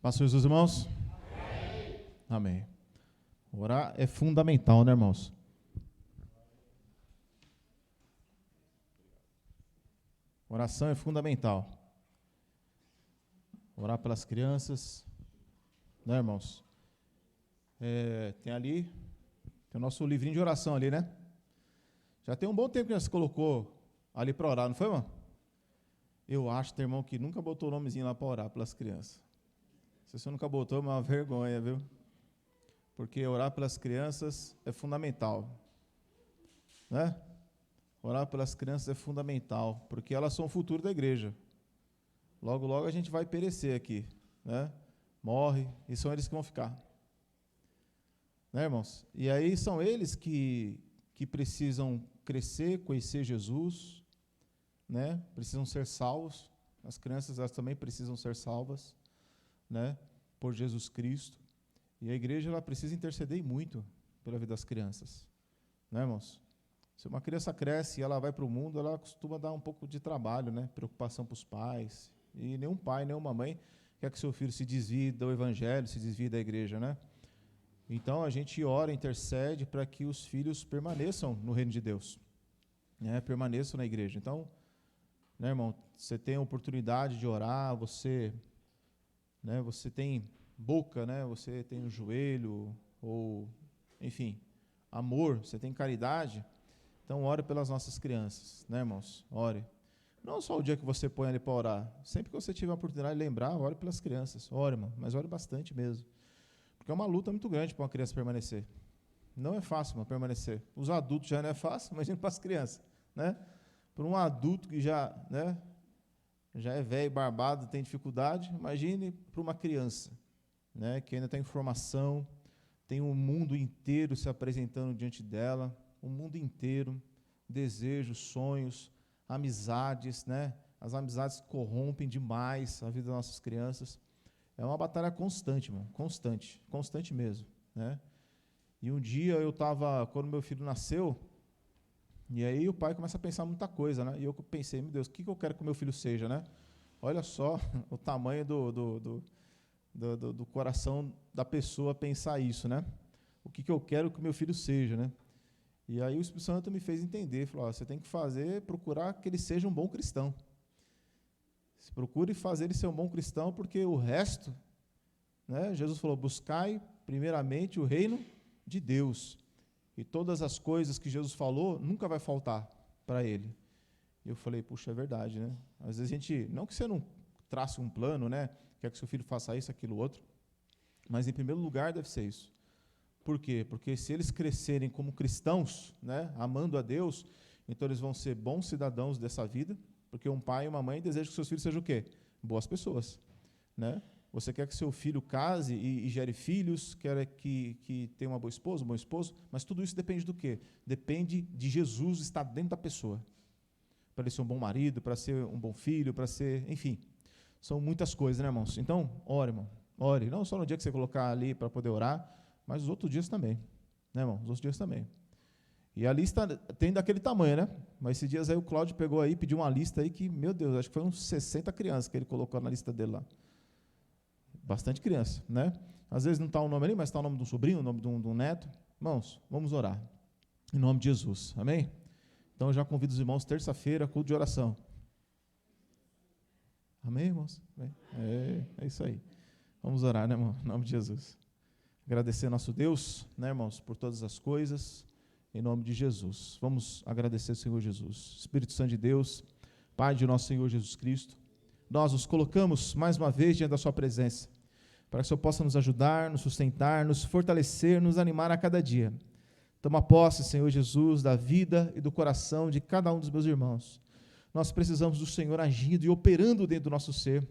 Passou Jesus, irmãos? Amém. Orar é fundamental, né, irmãos? Oração é fundamental. Orar pelas crianças, né, irmãos? Tem ali, tem o nosso livrinho de oração ali, né? Já tem um bom tempo que já se colocou ali para orar, não foi, irmão? Eu acho, tem irmão que nunca botou o nomezinho lá para orar pelas crianças. Se você nunca botou, é uma vergonha, viu? Porque orar pelas crianças é fundamental, né? Orar pelas crianças é fundamental, porque elas são o futuro da igreja. Logo, logo a gente vai perecer aqui, né? Morre, e são eles que vão ficar. Né, irmãos? E aí são eles que precisam crescer, conhecer Jesus, né? Precisam ser salvos. As crianças, elas também precisam ser salvas, né? Por Jesus Cristo. E a igreja, ela precisa interceder muito pela vida das crianças. Né, irmãos? Se uma criança cresce e ela vai para o mundo, ela costuma dar um pouco de trabalho, né? Preocupação para os pais. E nenhum pai, nenhuma mãe quer que seu filho se desvie do evangelho, se desvie da igreja, né? Então, a gente ora, intercede para que os filhos permaneçam no reino de Deus, né? Permaneçam na igreja. Então, né, irmão, você tem a oportunidade de orar, você tem boca, né? Você tem o joelho, ou, enfim, amor, você tem caridade. Então, ore pelas nossas crianças, né, irmãos? Ore. Não só o dia que você põe ali para orar. Sempre que você tiver a oportunidade de lembrar, ore pelas crianças. Ore, irmão, mas ore bastante mesmo. Porque é uma luta muito grande para uma criança permanecer. Não é fácil, irmão, permanecer. Os adultos já não é fácil, imagina para as crianças, né? Para um adulto que já, né, já é velho, barbado, tem dificuldade, imagine para uma criança, né, que ainda tem informação, tem um mundo inteiro se apresentando diante dela, o mundo inteiro, desejos, sonhos, amizades, né? As amizades corrompem demais a vida das nossas crianças. É uma batalha constante, irmão, constante mesmo, né? E um dia eu estava, quando meu filho nasceu, e aí o pai começa a pensar muita coisa, né? E eu pensei, meu Deus, o que eu quero que o meu filho seja, né? Olha só o tamanho do coração da pessoa pensar isso, né? O que eu quero que o meu filho seja, né? E aí o Espírito Santo me fez entender, falou, você tem que procurar que ele seja um bom cristão. Procure fazer ele ser um bom cristão, porque o resto, né, Jesus falou, buscai primeiramente o reino de Deus. E todas as coisas que Jesus falou, nunca vai faltar para ele. E eu falei, puxa, é verdade, né? Às vezes a gente, não que você não trace um plano, né, quer que seu filho faça isso, aquilo, outro, mas em primeiro lugar deve ser isso. Por quê? Porque se eles crescerem como cristãos, né, amando a Deus, então eles vão ser bons cidadãos dessa vida, porque um pai e uma mãe desejam que seus filhos sejam o quê? Boas pessoas, né? Você quer que seu filho case e gere filhos, quer que tenha uma boa esposa, um bom esposo, mas tudo isso depende do quê? Depende de Jesus estar dentro da pessoa, para ele ser um bom marido, para ser um bom filho, para ser, enfim, são muitas coisas, né, irmãos? Então, ore, irmão, ore, não só no dia que você colocar ali para poder orar, mas os outros dias também, né, irmão? Os outros dias também. E a lista tem daquele tamanho, né? Mas esses dias aí o Cláudio pegou aí, pediu uma lista aí que, meu Deus, acho que foi uns 60 crianças que ele colocou na lista dele lá. Bastante criança, né? Às vezes não está o nome ali, mas está o nome de um sobrinho, o nome de um neto. Irmãos, vamos orar. Em nome de Jesus, amém? Então eu já convido os irmãos, terça-feira, culto de oração. Amém, irmãos? Amém? É isso aí. Vamos orar, né, irmão? Em nome de Jesus. Agradecer a nosso Deus, né, irmãos, por todas as coisas, em nome de Jesus. Vamos agradecer ao Senhor Jesus. Espírito Santo de Deus, Pai de nosso Senhor Jesus Cristo, nós nos colocamos mais uma vez diante da sua presença, para que o Senhor possa nos ajudar, nos sustentar, nos fortalecer, nos animar a cada dia. Toma posse, Senhor Jesus, da vida e do coração de cada um dos meus irmãos. Nós precisamos do Senhor agindo e operando dentro do nosso ser,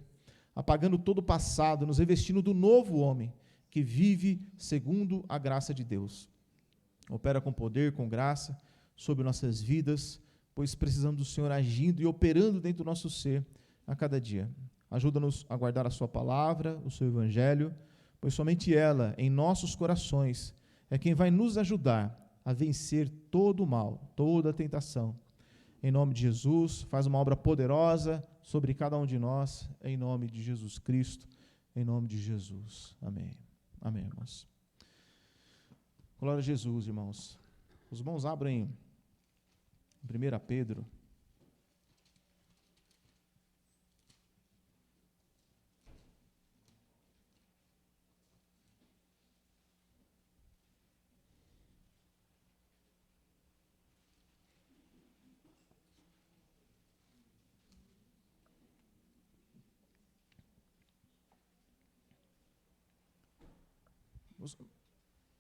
apagando todo o passado, nos revestindo do novo homem, que vive segundo a graça de Deus. Opera com poder, com graça, sobre nossas vidas, pois precisamos do Senhor agindo e operando dentro do nosso ser a cada dia. Ajuda-nos a guardar a sua palavra, o seu evangelho, pois somente ela, em nossos corações, é quem vai nos ajudar a vencer todo o mal, toda a tentação. Em nome de Jesus, faz uma obra poderosa sobre cada um de nós, em nome de Jesus Cristo. em nome de Jesus. Amém. Amém, irmãos. Glória a Jesus, irmãos. Os irmãos abrem 1 Pedro.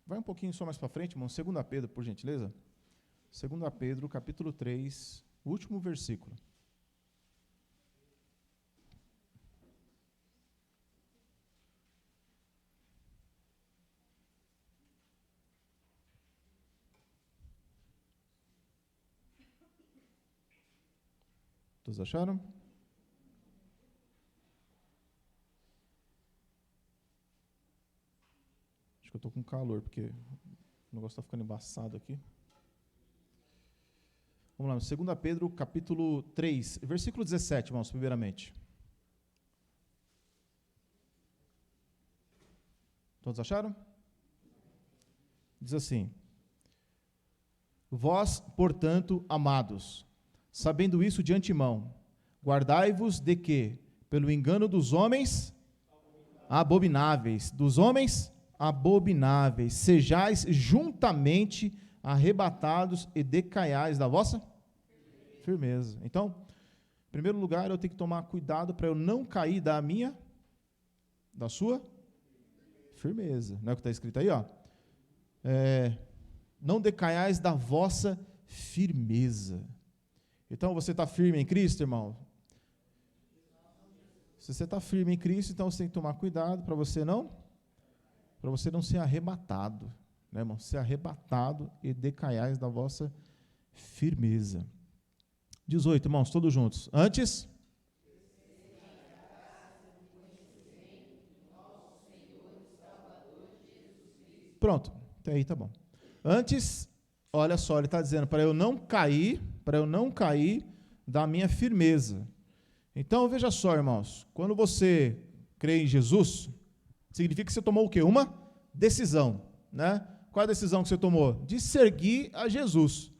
Vai um pouquinho só mais para frente, irmão. 2 Pedro, por gentileza. 2 Pedro, capítulo 3, último versículo. Todos acharam? Acho que eu estou com calor, porque o negócio está ficando embaçado aqui. Vamos lá, 2 Pedro, capítulo 3, versículo 17, irmãos, primeiramente. Todos acharam? Diz assim: Vós, portanto, amados, sabendo isso de antemão, guardai-vos de que, pelo engano dos homens abomináveis, sejais juntamente arrebatados e decaiais da vossa firmeza. Então, em primeiro lugar, eu tenho que tomar cuidado para eu não cair da sua firmeza. Não é o que está escrito aí, ó? Não decaiais da vossa firmeza. Então, você está firme em Cristo, irmão? Se você está firme em Cristo, então você tem que tomar cuidado para você não ser arrebatado, né, irmão? Ser arrebatado e decaiais da vossa firmeza. 18, irmãos, todos juntos. Antes, pronto, até aí tá bom. Antes, olha só, ele está dizendo para eu não cair da minha firmeza. Então, veja só, irmãos, quando você crê em Jesus, significa que você tomou o quê? Uma decisão, né? Qual a decisão que você tomou? De seguir a Jesus.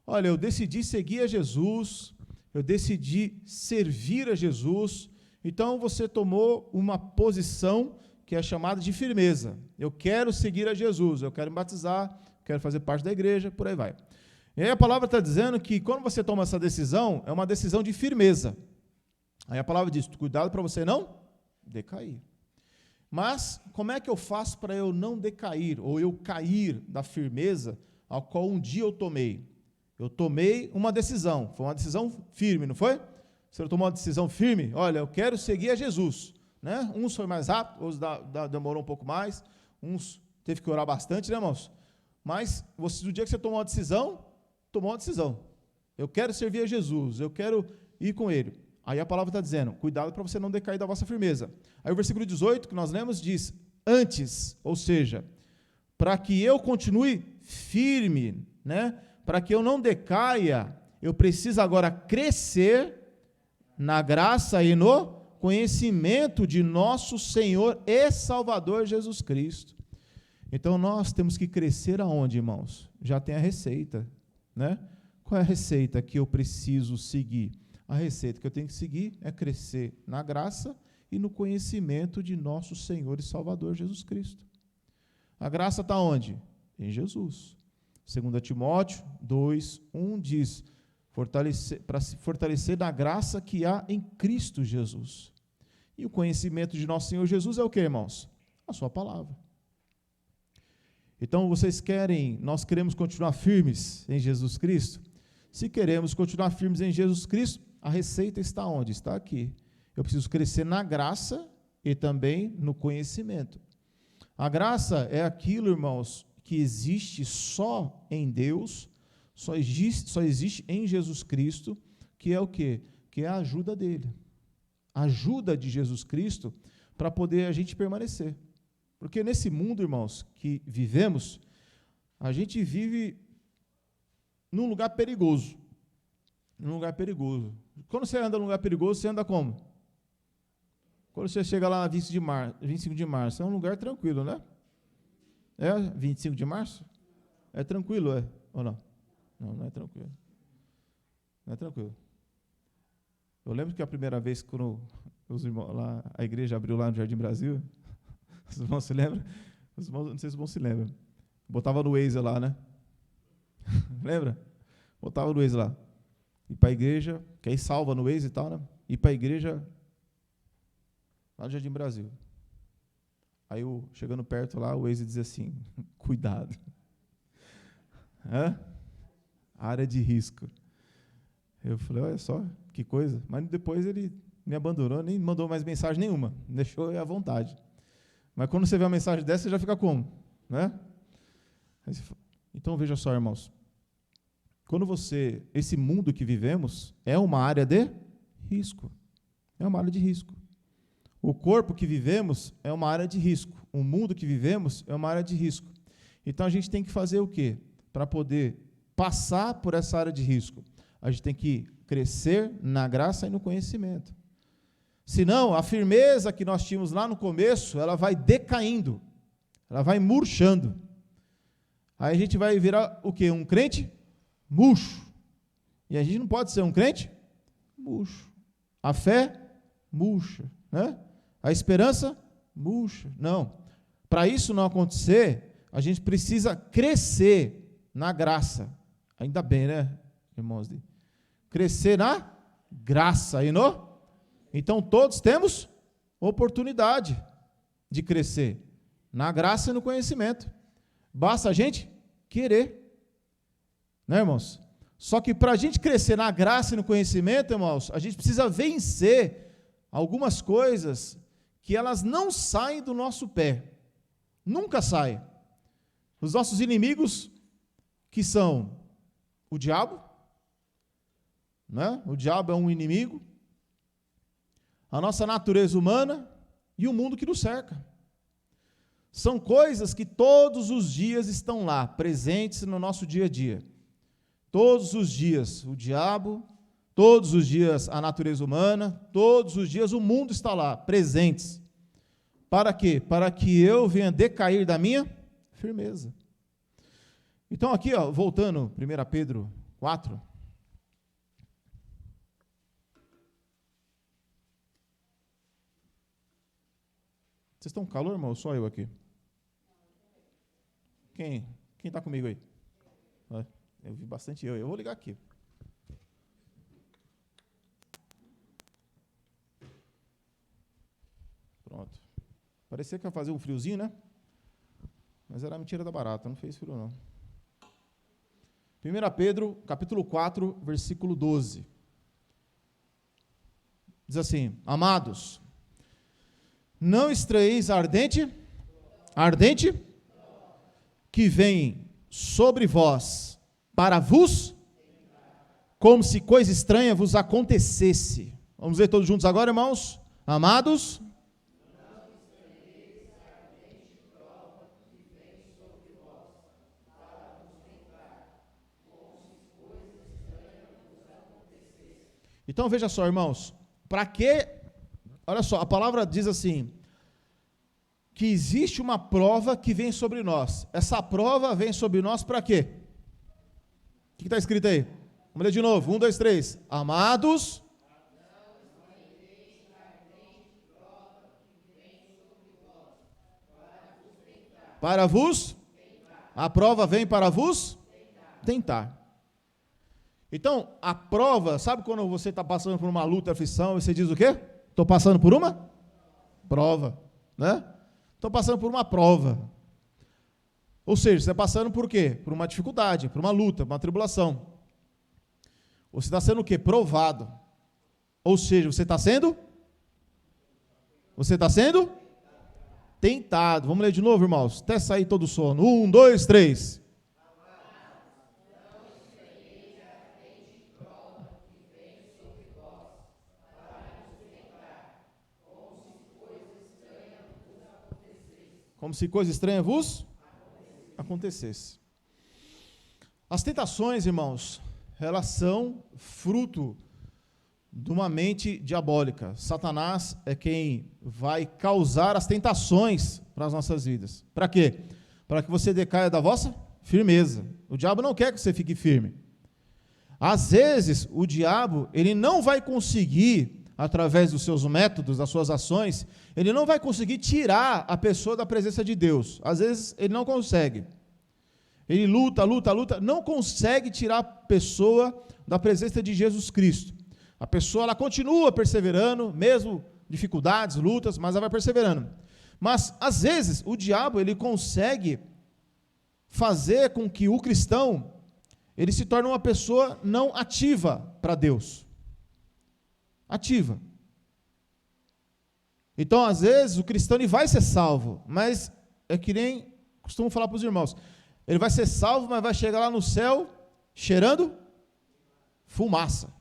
Olha, eu decidi seguir a Jesus, eu decidi servir a Jesus, então você tomou uma posição que é chamada de firmeza. Eu quero seguir a Jesus, eu quero me batizar, quero fazer parte da igreja, por aí vai. E aí a palavra está dizendo que quando você toma essa decisão, é uma decisão de firmeza. Aí a palavra diz, cuidado para você não decair. Mas, como é que eu faço para eu não decair, ou eu cair da firmeza ao qual um dia eu tomei? Eu tomei uma decisão, foi uma decisão firme, não foi? Você tomou uma decisão firme? Olha, eu quero seguir a Jesus, né? Uns foi mais rápido, outros demorou um pouco mais, uns teve que orar bastante, né, irmãos? Mas, no dia que você tomou uma decisão, eu quero servir a Jesus, eu quero ir com Ele. Aí a palavra está dizendo, cuidado para você não decair da vossa firmeza. Aí o versículo 18, que nós lemos, diz, antes, ou seja, para que eu continue firme, né? Para que eu não decaia, eu preciso agora crescer na graça e no conhecimento de nosso Senhor e Salvador Jesus Cristo. Então nós temos que crescer aonde, irmãos? Já tem a receita, né? Qual é a receita que eu preciso seguir? A receita que eu tenho que seguir é crescer na graça e no conhecimento de nosso Senhor e Salvador Jesus Cristo. A graça está onde? Em Jesus. 2 Timóteo 2:1 diz, para se fortalecer na graça que há em Cristo Jesus. E o conhecimento de nosso Senhor Jesus é o que, irmãos? A sua palavra. Então, nós queremos continuar firmes em Jesus Cristo? Se queremos continuar firmes em Jesus Cristo, a receita está onde? Está aqui. Eu preciso crescer na graça e também no conhecimento. A graça é aquilo, irmãos, que existe só em Deus, só existe em Jesus Cristo, que é o quê? Que é a ajuda dele. A ajuda de Jesus Cristo para poder a gente permanecer. Porque nesse mundo, irmãos, que vivemos, a gente vive num lugar perigoso. Num lugar perigoso. Quando você anda num lugar perigoso, você anda como? Quando você chega lá na 25 de março, é um lugar tranquilo, né? É 25 de março? É tranquilo, é? Ou não? Não, não é tranquilo. Não é tranquilo. Eu lembro que a primeira vez, quando os irmãos lá, a igreja abriu lá no Jardim Brasil, os irmãos se lembram? Os irmãos, não sei se os irmãos se lembram. Botava no Waze lá, né? Lembra? Botava no Waze lá. Ir para a igreja, que aí salva no Waze e tal, né? Ir para a igreja lá no Jardim Brasil. Aí, chegando perto lá, o Waze dizia assim, cuidado. Área de risco. Eu falei, olha só, que coisa. Mas depois ele me abandonou, nem mandou mais mensagem nenhuma. Deixou eu à vontade. Mas quando você vê uma mensagem dessa, você já fica como? Né? Então, veja só, irmãos. Esse mundo que vivemos é uma área de risco. É uma área de risco. O corpo que vivemos é uma área de risco. O mundo que vivemos é uma área de risco. Então, a gente tem que fazer o quê? Para poder passar por essa área de risco. A gente tem que crescer na graça e no conhecimento. Senão, a firmeza que nós tínhamos lá no começo, ela vai decaindo. Ela vai murchando. Aí a gente vai virar o quê? Um crente murcho. E a gente não pode ser um crente murcho. A fé, murcha. Né? A esperança, murcha. Não. Para isso não acontecer, a gente precisa crescer na graça. Ainda bem, né, irmãos? Crescer na graça. Então, todos temos oportunidade de crescer na graça e no conhecimento. Basta a gente querer. Né, irmãos? Só que para a gente crescer na graça e no conhecimento, irmãos, a gente precisa vencer algumas coisas que elas não saem do nosso pé. Nunca saem. Os nossos inimigos, que são o diabo, né? O diabo é um inimigo, a nossa natureza humana e o mundo que nos cerca. São coisas que todos os dias estão lá, presentes no nosso dia a dia. Todos os dias o diabo, todos os dias a natureza humana, todos os dias o mundo está lá, presentes. Para quê? Para que eu venha decair da minha firmeza. Então aqui, voltando, 1 Pedro 4. Vocês estão com calor, irmão? Só eu aqui. Quem está comigo aí? Eu vi bastante eu vou ligar aqui. Pronto. Parecia que ia fazer um friozinho, né? Mas era mentira da barata, não fez frio não. 1 Pedro, capítulo 4, versículo 12. Diz assim, amados, não estranheis a ardente, que vem sobre vós, para vos, como se coisa estranha vos acontecesse. Vamos ver todos juntos agora, irmãos? Amados, então veja só, irmãos, para que, olha só, a palavra diz assim, que existe uma prova que vem sobre nós. Essa prova vem sobre nós para quê? O que está escrito aí? Vamos ler de novo. 1, 2, 3. Amados. Para vos. A prova vem para vos tentar. Então, a prova, sabe quando você está passando por uma luta, aflição, e você diz o quê? Estou passando por uma prova, né? Estou passando por uma prova. Ou seja, você está passando por quê? Por uma dificuldade, por uma luta, por uma tribulação. Você está sendo o quê? Provado. Ou seja, você está sendo tentado. Vamos ler de novo, irmãos? Até sair todo o sono. 1, 2, 3. Como se coisa estranha vos acontecesse. As tentações, irmãos, elas são fruto de uma mente diabólica. Satanás é quem vai causar as tentações para as nossas vidas. Para quê? Para que você decaia da vossa firmeza. O diabo não quer que você fique firme. Às vezes, o diabo, ele não vai conseguir, através dos seus métodos, das suas ações, ele não vai conseguir tirar a pessoa da presença de Deus. Às vezes, ele não consegue. Ele luta, não consegue tirar a pessoa da presença de Jesus Cristo. A pessoa, ela continua perseverando, mesmo dificuldades, lutas, mas ela vai perseverando. Mas, às vezes, o diabo, ele consegue fazer com que o cristão, ele se torne uma pessoa não ativa para Deus. Ativa. Então, às vezes, o cristão ele vai ser salvo, mas é que nem costumo falar para os irmãos, ele vai ser salvo, mas vai chegar lá no céu cheirando fumaça.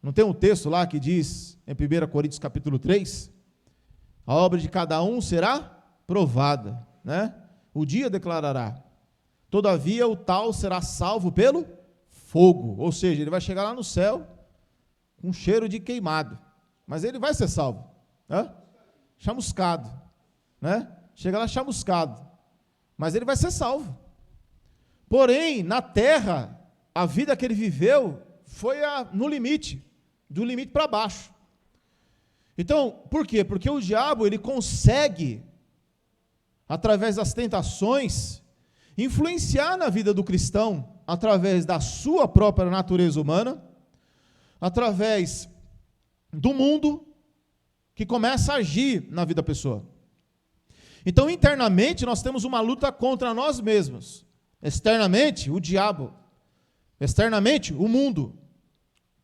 Não tem um texto lá que diz, em 1 Coríntios capítulo 3, a obra de cada um será provada, né? O dia declarará. Todavia o tal será salvo pelo fogo, ou seja, ele vai chegar lá no céu com cheiro de queimado, mas ele vai ser salvo, né? Chamuscado, né? Chega lá chamuscado, mas ele vai ser salvo. Porém, na terra, a vida que ele viveu foi no limite, do limite para baixo. Então, por quê? Porque o diabo, ele consegue, através das tentações, influenciar na vida do cristão, através da sua própria natureza humana, através do mundo, que começa a agir na vida da pessoa. Então, internamente, nós temos uma luta contra nós mesmos. Externamente, o diabo. Externamente, o mundo.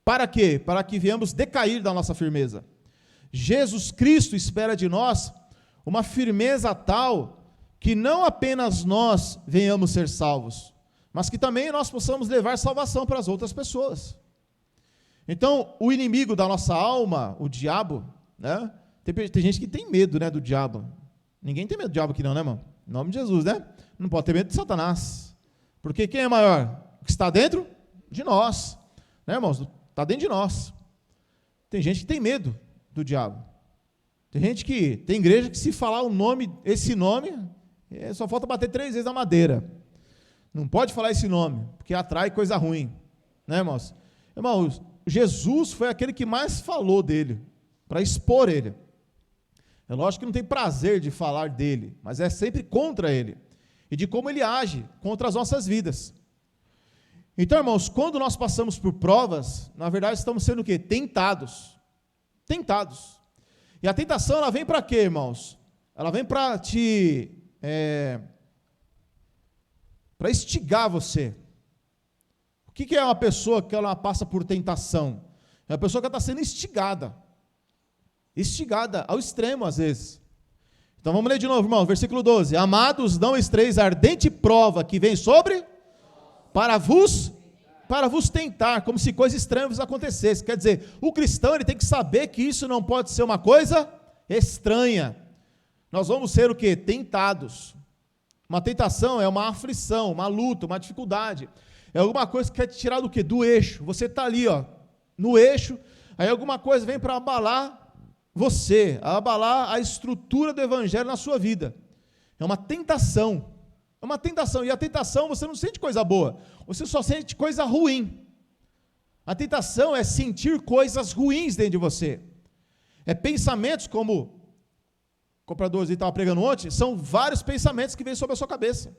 Para quê? Para que venhamos decair da nossa firmeza. Jesus Cristo espera de nós uma firmeza tal que não apenas nós venhamos ser salvos, mas que também nós possamos levar salvação para as outras pessoas. Então, o inimigo da nossa alma, o diabo, né? Tem gente que tem medo, né, do diabo. Ninguém tem medo do diabo aqui não, né, irmão? Em nome de Jesus, né? Não pode ter medo de Satanás. Porque quem é maior? O que está dentro de nós. Né, irmãos? Está dentro de nós. Tem gente que tem medo do diabo. Tem igreja que se falar esse nome, só falta bater 3 vezes na madeira. Não pode falar esse nome, porque atrai coisa ruim. Né, irmãos? Irmãos, Jesus foi aquele que mais falou dele, para expor ele. É lógico que não tem prazer de falar dele, mas é sempre contra ele, e de como ele age contra as nossas vidas. Então, irmãos, quando nós passamos por provas, na verdade estamos sendo o quê? Tentados. Tentados. E a tentação, ela vem para quê, irmãos? Ela vem para para instigar você. O que é uma pessoa que ela passa por tentação? É uma pessoa que está sendo instigada ao extremo às vezes. Então vamos ler de novo, irmão, versículo 12. Amados, não estreis a ardente prova que vem sobre, para vos tentar, como se coisa estranha vos acontecesse. Quer dizer, o cristão ele tem que saber que isso não pode ser uma coisa estranha. Nós vamos ser o quê? Tentados. Uma tentação é uma aflição, uma luta, uma dificuldade. É alguma coisa que quer te tirar do quê? Do eixo. Você está ali, no eixo, aí alguma coisa vem para abalar você, abalar a estrutura do evangelho na sua vida. É uma tentação. É uma tentação. E a tentação, você não sente coisa boa. Você só sente coisa ruim. A tentação é sentir coisas ruins dentro de você. É pensamentos como o comprador estava pregando ontem, são vários pensamentos que vêm sobre a sua cabeça.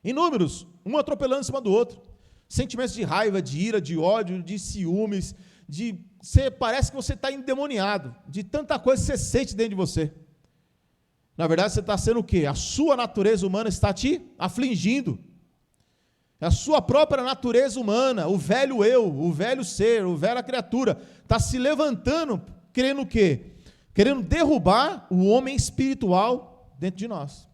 Inúmeros, um atropelando em cima do outro. Sentimentos de raiva, de ira, de ódio, de ciúmes, parece que você está endemoniado, de tanta coisa que você sente dentro de você. Na verdade, você está sendo o quê? A sua natureza humana está te afligindo. A sua própria natureza humana, o velho eu, o velho ser, o velha criatura, está se levantando, querendo o quê? Querendo derrubar o homem espiritual dentro de nós.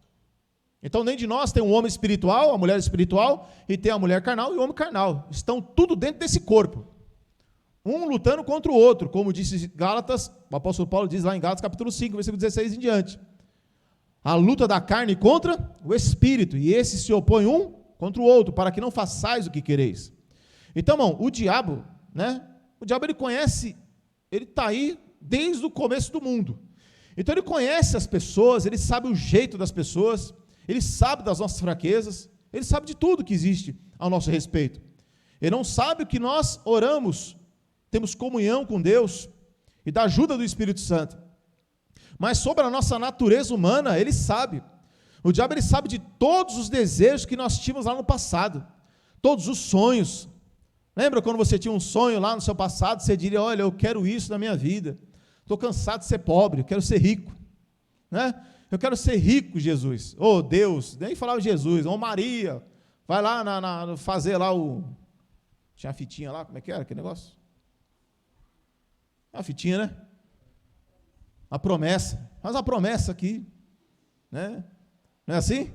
Então, dentro de nós tem um homem espiritual, a mulher espiritual, e tem a mulher carnal e o homem carnal. Estão tudo dentro desse corpo. Um lutando contra o outro, como disse Gálatas, o apóstolo Paulo diz lá em Gálatas capítulo 5, versículo 16 em diante. A luta da carne contra o espírito, e esse se opõe um contra o outro, para que não façais o que quereis. Então, irmão, o diabo, né, O diabo, ele conhece, ele está aí desde o começo do mundo. Então ele conhece as pessoas, ele sabe o jeito das pessoas, ele sabe das nossas fraquezas, ele sabe de tudo que existe ao nosso respeito. Ele não sabe o que nós oramos, temos comunhão com Deus e da ajuda do Espírito Santo. Mas sobre a nossa natureza humana, ele sabe. O diabo, ele sabe de todos os desejos que nós tínhamos lá no passado, todos os sonhos. Lembra quando você tinha um sonho lá no seu passado, você diria, olha, eu quero isso na minha vida, estou cansado de ser pobre, eu quero ser rico, né? Eu quero ser rico, Jesus, oh Deus, nem falava Jesus, oh Maria, vai lá fazer lá tinha a fitinha lá, como é que era aquele negócio? A fitinha, né? A promessa, faz uma promessa aqui, né? Não é assim?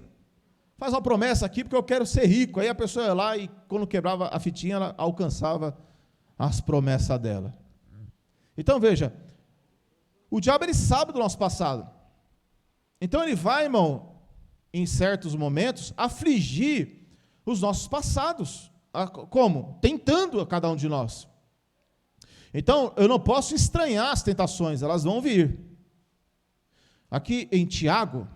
Faz uma promessa aqui porque eu quero ser rico. Aí a pessoa ia lá e quando quebrava a fitinha, ela alcançava as promessas dela. Então veja, o diabo, ele sabe do nosso passado. Então ele vai, irmão, em certos momentos, afligir os nossos passados. Como? Tentando a cada um de nós. Então eu não posso estranhar as tentações, elas vão vir. Aqui em Tiago,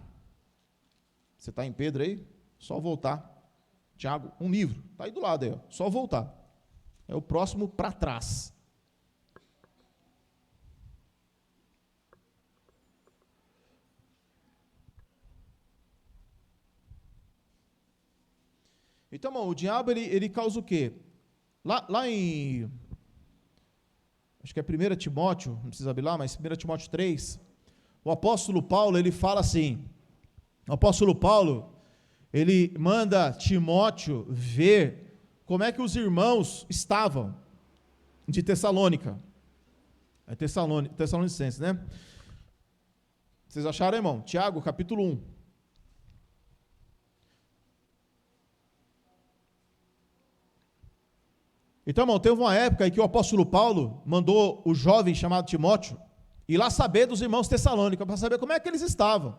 você está em Pedro aí? Só voltar. Tiago, um livro, está aí do lado aí, ó. Só voltar. É o próximo para trás. Então, irmão, o diabo, ele causa o quê? Lá em, acho que é 1 Timóteo, não precisa abrir lá, mas 1 Timóteo 3, o apóstolo Paulo, ele fala assim, o apóstolo Paulo, ele manda Timóteo ver como é que os irmãos estavam de Tessalônica. É Tessalonicenses, né? Vocês acharam, irmão? Tiago, capítulo 1. Então, irmão, teve uma época em que o apóstolo Paulo mandou o jovem chamado Timóteo ir lá saber dos irmãos Tessalônica, para saber como é que eles estavam.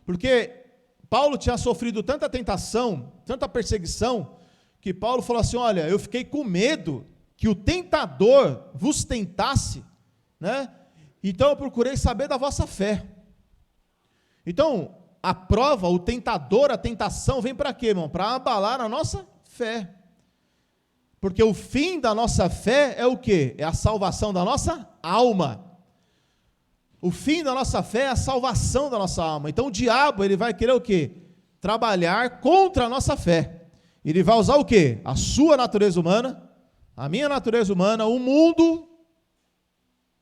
Porque Paulo tinha sofrido tanta tentação, tanta perseguição, que Paulo falou assim, olha, eu fiquei com medo que o tentador vos tentasse, né? Então eu procurei saber da vossa fé. Então, a prova, o tentador, a tentação vem para quê, irmão? Para abalar a nossa fé. Porque o fim da nossa fé é o quê? É a salvação da nossa alma. O fim da nossa fé é a salvação da nossa alma. Então o diabo, ele vai querer o quê? Trabalhar contra a nossa fé. Ele vai usar o quê? A sua natureza humana, a minha natureza humana, o mundo,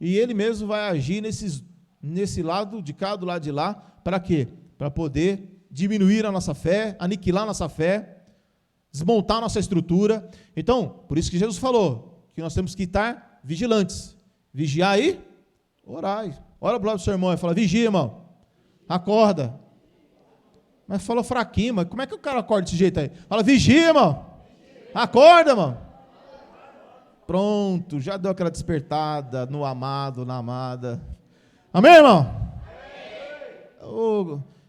e ele mesmo vai agir nesse lado de cá, do lado de lá, para quê? Para poder diminuir a nossa fé, aniquilar a nossa fé, desmontar a nossa estrutura. Então, por isso que Jesus falou, que nós temos que estar vigilantes, vigiar e orar. Olha para o lado do seu irmão e fala, vigia, irmão, acorda. Mas falou fraquinho, mas como é que o cara acorda desse jeito aí? Fala, vigia, irmão, acorda, irmão. Pronto, já deu aquela despertada no amado, na amada. Amém, irmão?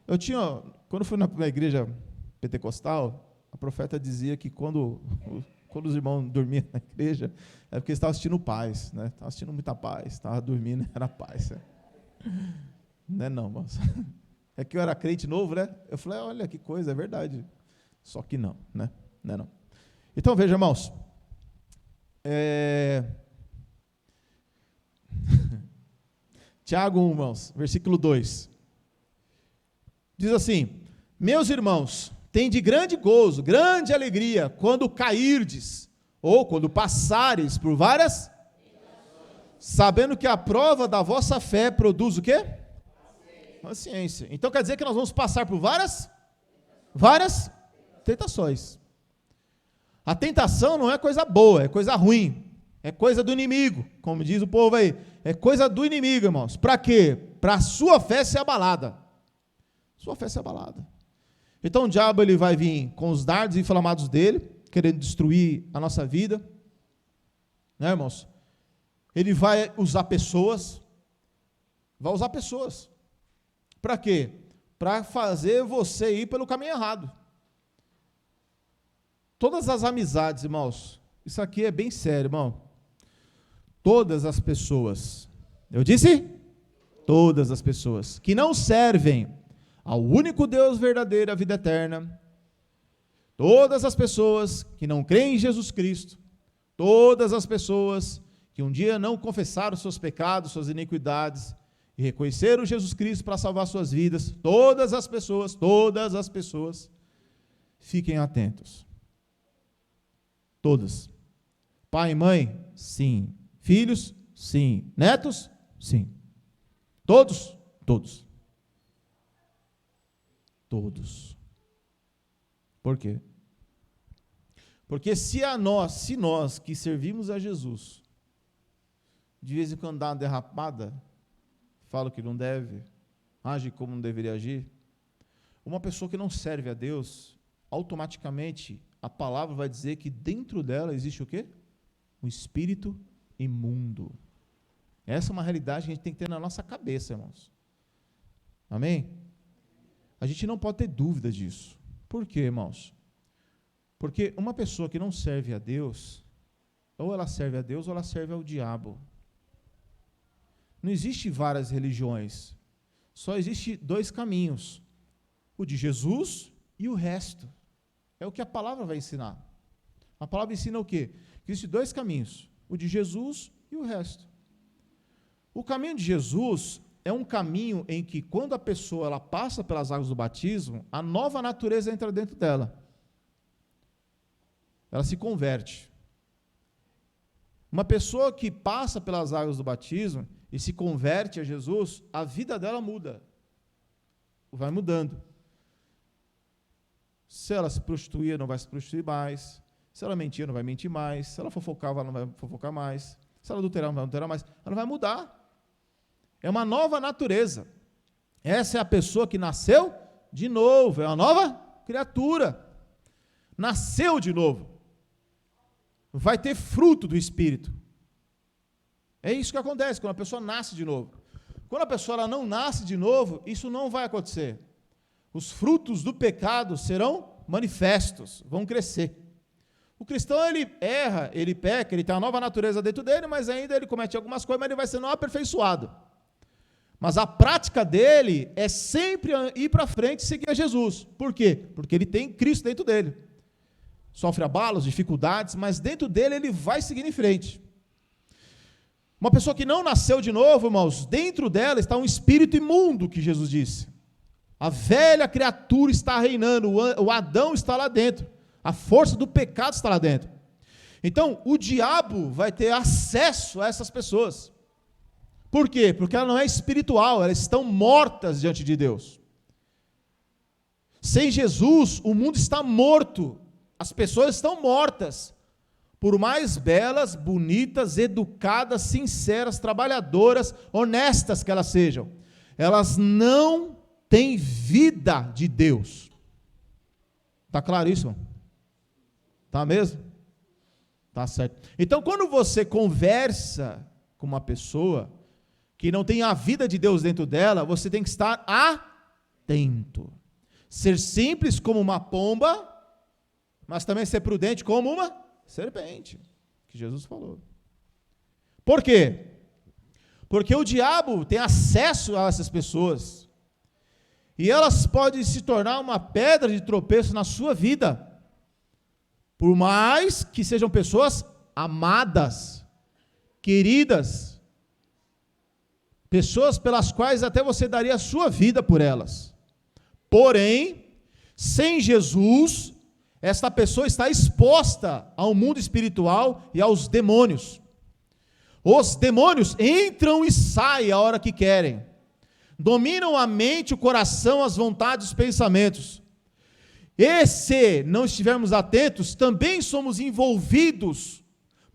Eu tinha, quando fui na igreja pentecostal, a profeta dizia que quando os irmãos dormiam na igreja, é porque eles estavam assistindo paz, né? Estavam assistindo muita paz, estavam dormindo, era paz. Não é não, moça. É que eu era crente novo, né? Eu falei, olha que coisa, é verdade. Só que não, né? Não é não. Então, veja, irmãos. Tiago 1, irmãos, versículo 2. Diz assim, meus irmãos, tende grande gozo, grande alegria, quando cairdes, ou quando passares por várias, sabendo que a prova da vossa fé produz o quê? Paciência. Então quer dizer que nós vamos passar por várias tentações. A tentação não é coisa boa, é coisa ruim, é coisa do inimigo, como diz o povo aí, é coisa do inimigo, irmãos. Para quê? Para a sua fé ser abalada. Sua fé ser abalada. Então o diabo, ele vai vir com os dardos inflamados dele, querendo destruir a nossa vida, né, irmãos? Ele vai usar pessoas, para quê? Para fazer você ir pelo caminho errado. Todas as amizades, irmãos, isso aqui é bem sério, irmão. todas as pessoas, eu disse? Todas as pessoas que não servem ao único Deus verdadeiro, a vida eterna, todas as pessoas que não creem em Jesus Cristo, todas as pessoas que um dia não confessaram seus pecados, suas iniquidades, e reconheceram Jesus Cristo para salvar suas vidas, todas as pessoas, fiquem atentos. Todas. Pai e mãe? Sim. Filhos? Sim. Netos? Sim. Todos? Todos. Todos. Por quê? Porque se nós que servimos a Jesus, de vez em quando dá uma derrapada, fala o que não deve, age como não deveria agir, uma pessoa que não serve a Deus, automaticamente a palavra vai dizer que dentro dela existe o quê? Um espírito imundo. Essa é uma realidade que a gente tem que ter na nossa cabeça, irmãos. Amém? A gente não pode ter dúvida disso. Por quê, irmãos? Porque uma pessoa que não serve a Deus, ou ela serve a Deus ou ela serve ao diabo. Não existe várias religiões, só existe dois caminhos, o de Jesus e o resto. É o que a palavra vai ensinar. A palavra ensina o quê? Que existem dois caminhos, o de Jesus e o resto. O caminho de Jesus é um caminho em que, quando a pessoa ela passa pelas águas do batismo, a nova natureza entra dentro dela. Ela se converte. Uma pessoa que passa pelas águas do batismo e se converte a Jesus, a vida dela muda. Vai mudando. Se ela se prostituía, não vai se prostituir mais. Se ela mentia, não vai mentir mais. Se ela fofocava, não vai fofocar mais. Se ela adulterava, não vai adulterar mais. Ela vai mudar. É uma nova natureza. Essa é a pessoa que nasceu de novo. É uma nova criatura. Nasceu de novo. Vai ter fruto do Espírito. É isso que acontece quando a pessoa nasce de novo. Quando a pessoa ela não nasce de novo, isso não vai acontecer. Os frutos do pecado serão manifestos, vão crescer. O cristão, ele erra, ele peca, ele tem uma nova natureza dentro dele, mas ainda ele comete algumas coisas, mas ele vai sendo aperfeiçoado. Mas a prática dele é sempre ir para frente e seguir a Jesus. Por quê? Porque ele tem Cristo dentro dele. Sofre abalos, dificuldades, mas dentro dele ele vai seguir em frente. Uma pessoa que não nasceu de novo, irmãos, dentro dela está um espírito imundo, que Jesus disse. A velha criatura está reinando, o Adão está lá dentro, a força do pecado está lá dentro. Então, o diabo vai ter acesso a essas pessoas. Por quê? Porque ela não é espiritual, elas estão mortas diante de Deus. Sem Jesus, o mundo está morto, as pessoas estão mortas. Por mais belas, bonitas, educadas, sinceras, trabalhadoras, honestas que elas sejam, elas não têm vida de Deus. Está claro isso, irmão? Está mesmo? Está certo. Então, quando você conversa com uma pessoa que não tem a vida de Deus dentro dela, você tem que estar atento. Ser simples como uma pomba, mas também ser prudente como uma serpente, que Jesus falou. Por quê? Porque o diabo tem acesso a essas pessoas, e elas podem se tornar uma pedra de tropeço na sua vida, por mais que sejam pessoas amadas, queridas, pessoas pelas quais até você daria a sua vida por elas. Porém, sem Jesus, esta pessoa está exposta ao mundo espiritual e aos demônios. Os demônios entram e saem a hora que querem. Dominam a mente, o coração, as vontades, os pensamentos. E se não estivermos atentos, também somos envolvidos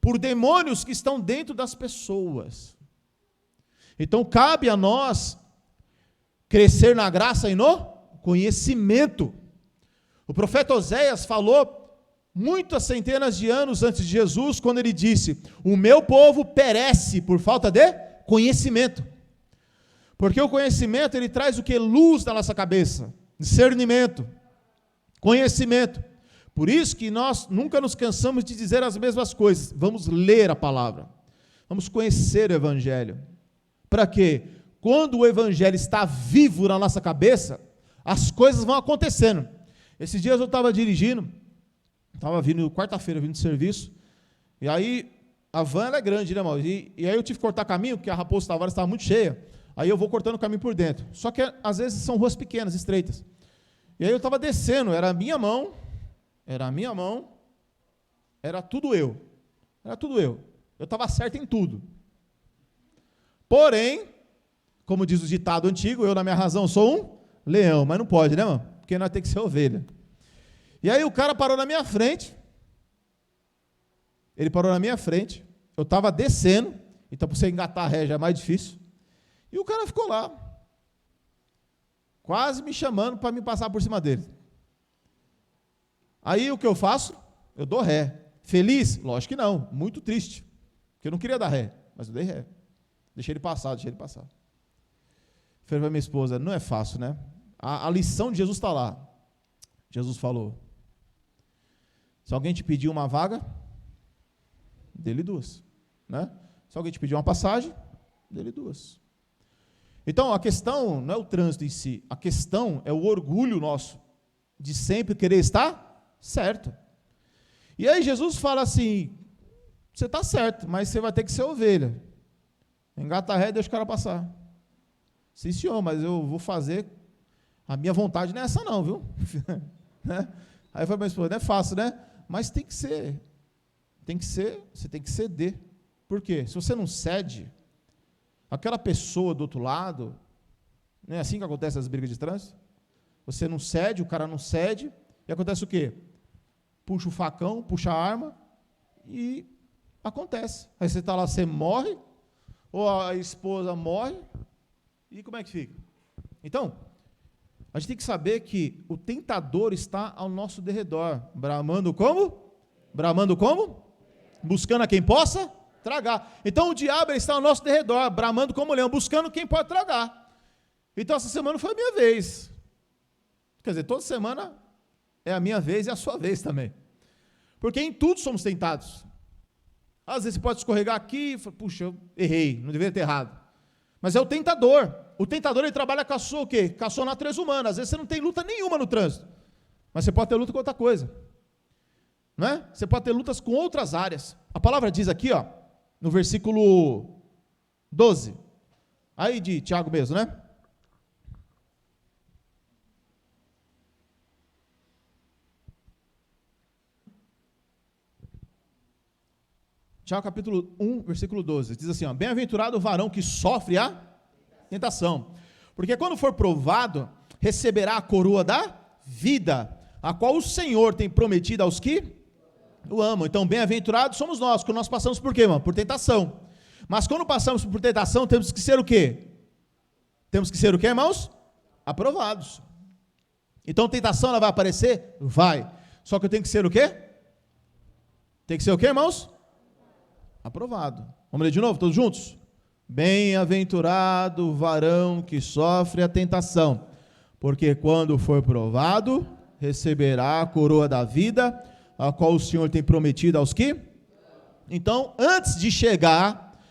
por demônios que estão dentro das pessoas. Então, cabe a nós crescer na graça e no conhecimento. O profeta Oséias falou muitas centenas de anos antes de Jesus, quando ele disse: o meu povo perece por falta de conhecimento. Porque o conhecimento, ele traz o que? Luz na nossa cabeça, discernimento, conhecimento. Por isso que nós nunca nos cansamos de dizer as mesmas coisas. Vamos ler a palavra, Vamos conhecer o Evangelho. Para quê? Quando o Evangelho está vivo na nossa cabeça, as coisas vão acontecendo. Esses dias eu estava dirigindo, estava vindo, quarta-feira, vindo de serviço, e aí a van ela é grande, né, irmão? E aí eu tive que cortar caminho, porque a Raposo Tavares estava muito cheia, aí eu vou cortando o caminho por dentro. Só que às vezes são ruas pequenas, estreitas. E aí eu estava descendo, era a minha mão, era tudo eu. Eu estava certo em tudo. Porém, como diz o ditado antigo, eu na minha razão sou um leão, mas não pode, né, mano? Porque nós temos que ser ovelha. E aí o cara parou na minha frente, eu estava descendo, então para você engatar a ré já é mais difícil, e o cara ficou lá, quase me chamando para me passar por cima dele. Aí o que eu faço? Eu dou ré. Feliz? Lógico que não, muito triste, porque eu não queria dar ré, mas eu dei ré. Deixei ele passar. Falei para minha esposa, não é fácil, né? A lição de Jesus está lá. Jesus falou, se alguém te pedir uma vaga, dê-lhe 2. Né? Se alguém te pedir uma passagem, dê-lhe 2. Então, a questão não é o trânsito em si, a questão é o orgulho nosso, de sempre querer estar certo. E aí Jesus fala assim, você está certo, mas você vai ter que ser ovelha. Engata a ré e deixa o cara passar. Sim, senhor, mas eu vou fazer, a minha vontade não é essa não, viu? Né? Aí foi minha esposa, não é fácil, né? Mas tem que ser, você tem que ceder. Por quê? Se você não cede, aquela pessoa do outro lado, não é assim que acontece as brigas de trânsito? Você não cede, o cara não cede, e acontece o quê? Puxa o facão, puxa a arma, e acontece. Aí você está lá, você morre, ou a esposa morre, e como é que fica? Então, a gente tem que saber que o tentador está ao nosso derredor, bramando como? Bramando como? Buscando a quem possa tragar. Então, o diabo está ao nosso derredor, bramando como leão, buscando quem pode tragar. Então, essa semana foi a minha vez. Quer dizer, toda semana é a minha vez e a sua vez também. Porque em tudo somos tentados. Às vezes você pode escorregar aqui e fala, puxa, eu errei, não deveria ter errado. Mas é o tentador. O tentador, ele trabalha com a sua o quê? Com a sua natureza humana. Às vezes você não tem luta nenhuma no trânsito. Mas você pode ter luta com outra coisa. Não é? Você pode ter lutas com outras áreas. A palavra diz aqui, ó, no versículo 12. Aí de Tiago mesmo, né? Tiago capítulo 1, versículo 12, diz assim, ó, bem-aventurado o varão que sofre a tentação, porque quando for provado, receberá a coroa da vida, a qual o Senhor tem prometido aos que o amam. Então, bem-aventurados somos nós, quando nós passamos por quê, mano? Por tentação. Mas quando passamos por tentação, temos que ser o quê? Temos que ser o quê, irmãos? Aprovados. Então, tentação, ela vai aparecer? Vai. Só que eu tenho que ser o quê? Tem que ser o quê, irmãos? Aprovado. Vamos ler de novo, todos juntos? Bem-aventurado o varão que sofre a tentação, porque quando for provado, receberá a coroa da vida, a qual o Senhor tem prometido aos que? Então, antes de chegar,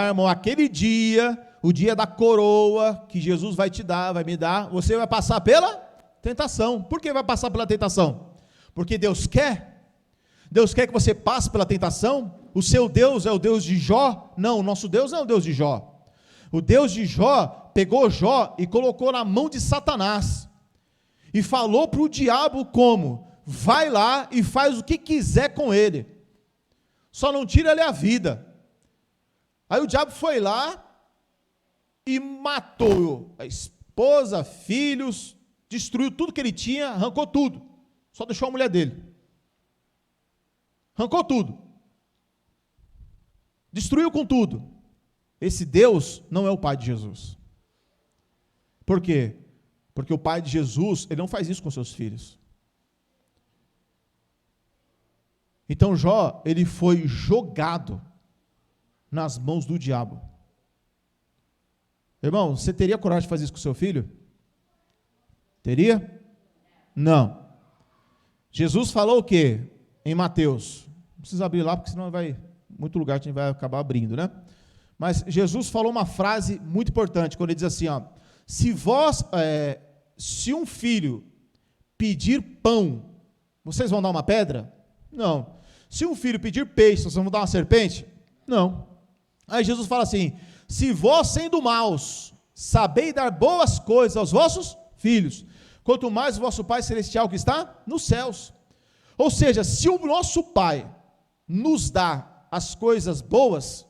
irmão, aquele dia, o dia da coroa, que Jesus vai te dar, vai me dar, você vai passar pela tentação. Por que vai passar pela tentação? Porque Deus quer que você passe pela tentação. O seu Deus é o Deus de Jó? Não, o nosso Deus não é o Deus de Jó. O Deus de Jó pegou Jó e colocou na mão de Satanás. E falou para o diabo como? Vai lá e faz o que quiser com ele. Só não tira ele a vida. Aí o diabo foi lá e matou a esposa, filhos, destruiu tudo que ele tinha, arrancou tudo. Só deixou a mulher dele. Arrancou tudo. Destruiu com tudo. Esse Deus não é o Pai de Jesus. Por quê? Porque o Pai de Jesus, ele não faz isso com seus filhos. Então Jó, ele foi jogado nas mãos do diabo. Irmão, você teria coragem de fazer isso com seu filho? Teria? Não. Jesus falou o quê? Em Mateus. Não precisa abrir lá, porque senão vai muito lugar que a gente vai acabar abrindo, né? Mas Jesus falou uma frase muito importante, quando ele diz assim, ó, se um filho pedir pão, vocês vão dar uma pedra? Não. Se um filho pedir peixe, vocês vão dar uma serpente? Não. Aí Jesus fala assim, se vós sendo maus, sabeis dar boas coisas aos vossos filhos, quanto mais o vosso Pai Celestial que está nos céus. Ou seja, se o nosso Pai nos dá as coisas boas,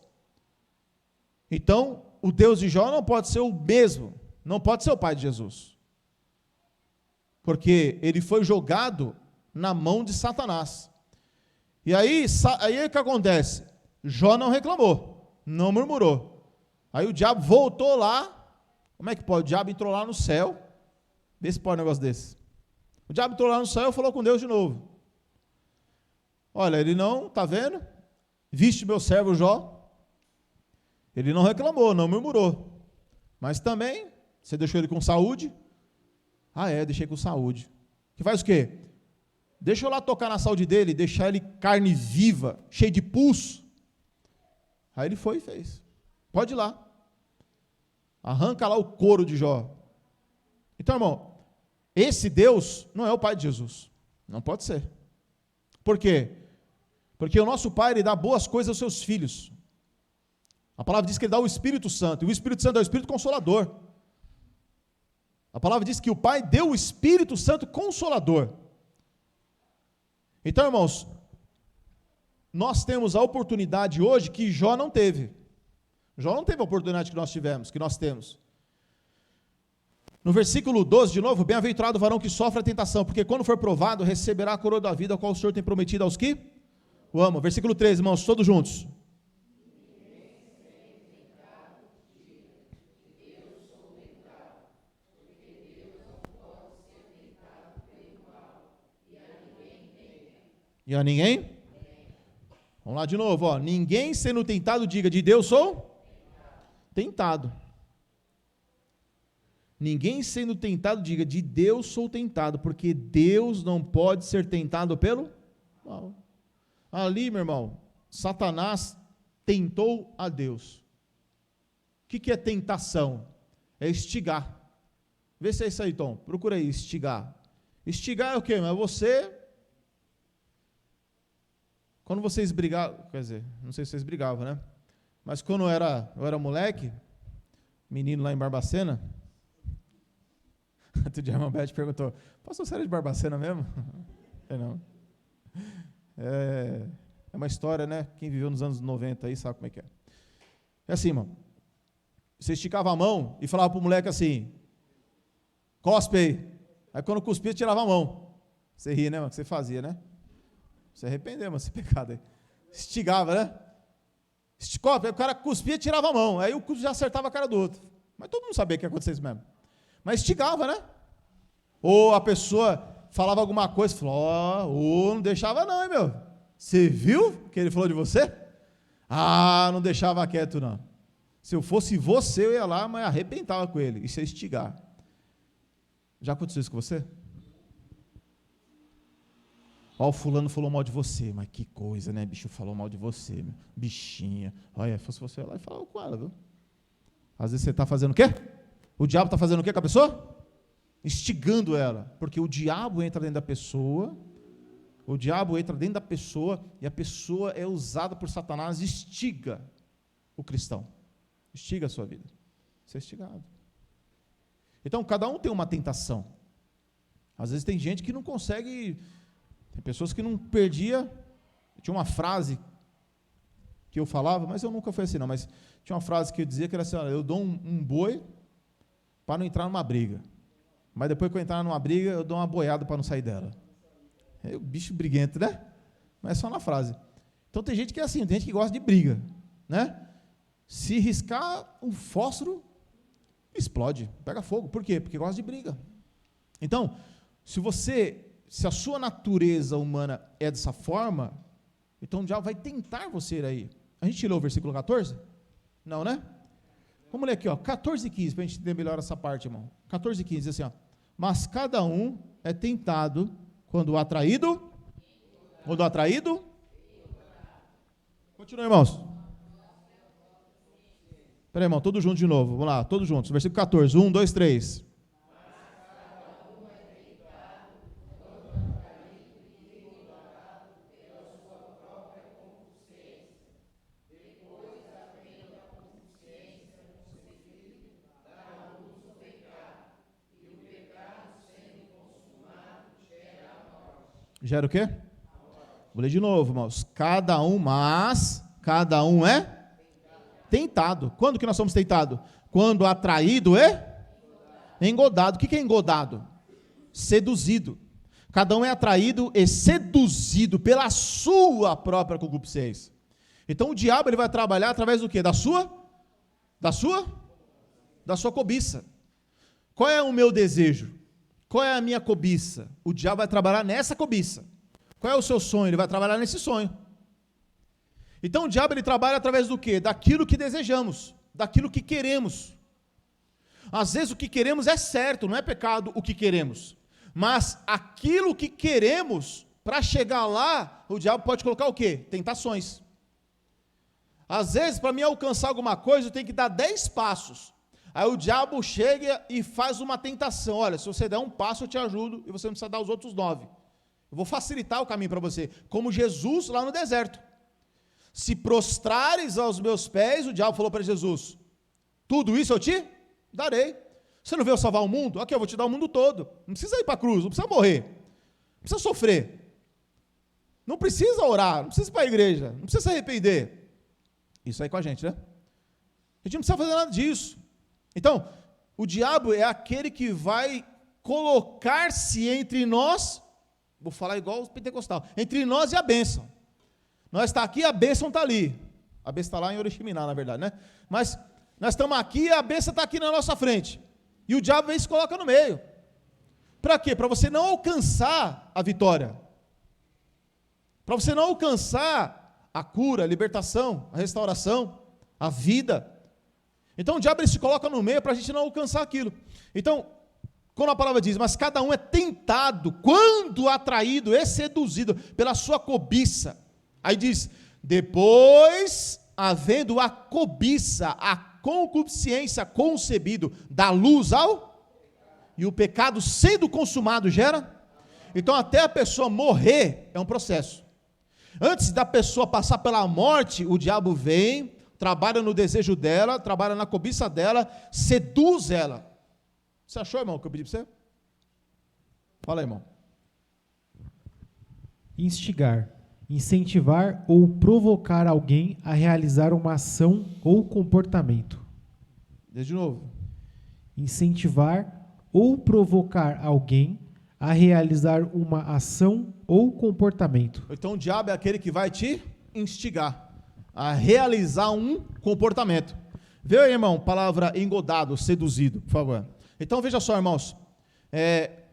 então o Deus de Jó não pode ser o mesmo, não pode ser o Pai de Jesus. Porque ele foi jogado na mão de Satanás. E aí o que acontece? Jó não reclamou, não murmurou. Aí o diabo voltou lá, como é que pode? O diabo entrou lá no céu, vê se pode um negócio desse. O diabo entrou lá no céu e falou com Deus de novo. Olha, ele não, tá vendo? Viste meu servo Jó? Ele não reclamou, não murmurou. Mas também, você deixou ele com saúde? Ah, deixei com saúde. Que faz o quê? Deixa eu lá tocar na saúde dele, deixar ele carne viva, cheio de pulso. Aí ele foi e fez. Pode ir lá. Arranca lá o couro de Jó. Então, irmão, esse Deus não é o Pai de Jesus. Não pode ser. Por quê? Porque o nosso Pai, ele dá boas coisas aos seus filhos. A palavra diz que ele dá o Espírito Santo, e o Espírito Santo é o Espírito Consolador. A palavra diz que o Pai deu o Espírito Santo Consolador. Então, irmãos, nós temos a oportunidade hoje que Jó não teve. Jó não teve a oportunidade que nós tivemos, que nós temos. No versículo 12, de novo, bem-aventurado o varão que sofre a tentação, porque quando for provado, receberá a coroa da vida, a qual o Senhor tem prometido aos que o amam. Versículo 13, irmãos, todos juntos. E a ninguém? Vamos lá de novo, ó. Ninguém sendo tentado diga, de Deus sou tentado. Ninguém sendo tentado diga, de Deus sou tentado, porque Deus não pode ser tentado pelo mal. Ali, meu irmão, Satanás tentou a Deus. O que é tentação? É instigar. Vê se é isso aí, Tom. Procura aí, instigar. Instigar é o quê? É você... Quando vocês brigavam, quer dizer, não sei se vocês brigavam, né? Mas quando eu era moleque, menino lá em Barbacena, outro dia a irmã Beth perguntou, pastor, você era de Barbacena mesmo? Não. É uma história, né? Quem viveu nos anos 90 aí sabe como é que é. É assim, irmão. Você esticava a mão e falava pro moleque assim, cospe aí. Aí quando cuspia, tirava a mão. Você ria, né, mano? Que você fazia, né? Você arrependeu, mas esse pecado aí. Estigava, né? Esticava, o cara cuspia e tirava a mão. Aí o cuspe já acertava a cara do outro. Mas todo mundo sabia que ia acontecer isso mesmo. Mas estigava, né? Ou a pessoa falava alguma coisa, falou, não deixava não, hein, meu? Você viu o que ele falou de você? Ah, não deixava quieto, não. Se eu fosse você, eu ia lá, mas arrebentava com ele. Isso é estigar. Já aconteceu isso com você? Ó, o fulano falou mal de você, mas que coisa, né? Bicho falou mal de você, meu. Bichinha. Olha, se fosse você, eu ia lá e falava com ela, viu? Às vezes você está fazendo o quê? O diabo está fazendo o quê com a pessoa? Instigando ela. Porque o diabo entra dentro da pessoa, e a pessoa é usada por Satanás, instiga o cristão. Instiga a sua vida. Você é instigado. Então, cada um tem uma tentação. Às vezes tem gente que não consegue... Tem pessoas que não perdia. Tinha uma frase que eu falava, mas eu nunca fui assim não, mas tinha uma frase que eu dizia que era assim, olha, eu dou um boi para não entrar numa briga, mas depois que eu entrar numa briga, eu dou uma boiada para não sair dela. É o bicho briguento, né? Mas é só na frase. Então tem gente que é assim, tem gente que gosta de briga, né? Se riscar um fósforo, explode, pega fogo. Por quê? Porque gosta de briga. Então, se a sua natureza humana é dessa forma, então o diabo vai tentar você aí. A gente leu o versículo 14? Não, né? Vamos ler aqui, ó, 14 e 15, para a gente entender melhor essa parte, irmão. 14 e 15, diz assim, ó, mas cada um é tentado quando atraído, Continua, irmãos. Espera aí, irmão, todos juntos de novo. Vamos lá, todos juntos. Versículo 14. 1, 2, 3. Gera o quê? Vou ler de novo, irmãos. Cada um é tentado. Quando que nós somos tentados? Quando atraído é engodado. O que é engodado? Seduzido. Cada um é atraído e seduzido pela sua própria concupiscência. Então o diabo ele vai trabalhar através do quê? Da sua cobiça. Qual é o meu desejo? Qual é a minha cobiça? O diabo vai trabalhar nessa cobiça. Qual é o seu sonho? Ele vai trabalhar nesse sonho. Então o diabo ele trabalha através do quê? Daquilo que desejamos, daquilo que queremos. Às vezes o que queremos é certo, não é pecado o que queremos. Mas aquilo que queremos, para chegar lá, o diabo pode colocar o quê? Tentações. Às vezes, para mim alcançar alguma coisa, eu tenho que dar 10 passos. Aí o diabo chega e faz uma tentação. Olha, se você der um passo, eu te ajudo, e você não precisa dar os outros 9. Eu vou facilitar o caminho para você. Como Jesus lá no deserto. Se prostrares aos meus pés, o diabo falou para Jesus, tudo isso eu te darei. Você não veio salvar o mundo? Aqui, eu vou te dar o mundo todo. Não precisa ir para a cruz, não precisa morrer. Não precisa sofrer. Não precisa orar, não precisa ir para a igreja, não precisa se arrepender. Isso aí com a gente, né? A gente não precisa fazer nada disso. Então, o diabo é aquele que vai colocar-se entre nós, vou falar igual o pentecostal, entre nós e a bênção. Nós está aqui, a bênção está ali. A bênção está lá em Oriximiná, na verdade, né? Mas nós estamos aqui e a bênção está aqui na nossa frente. E o diabo vem e se coloca no meio. Para quê? Para você não alcançar a vitória. Para você não alcançar a cura, a libertação, a restauração, a vida. Então o diabo ele se coloca no meio para a gente não alcançar aquilo. Então, quando a palavra diz, mas cada um é tentado, quando atraído e seduzido pela sua cobiça. Aí diz, depois, havendo a cobiça, a concupiscência concebido, dá luz ao, e o pecado sendo consumado gera. Então até a pessoa morrer é um processo. Antes da pessoa passar pela morte, o diabo vem, trabalha no desejo dela, trabalha na cobiça dela, seduz ela. Você achou, irmão, o que eu pedi para você? Fala aí, irmão. Instigar, incentivar ou provocar alguém a realizar uma ação ou comportamento. De novo. Incentivar ou provocar alguém a realizar uma ação ou comportamento. Então o diabo é aquele que vai te instigar a realizar um comportamento. Vê aí, irmão, palavra engodado, seduzido, por favor. Então veja só, irmãos, é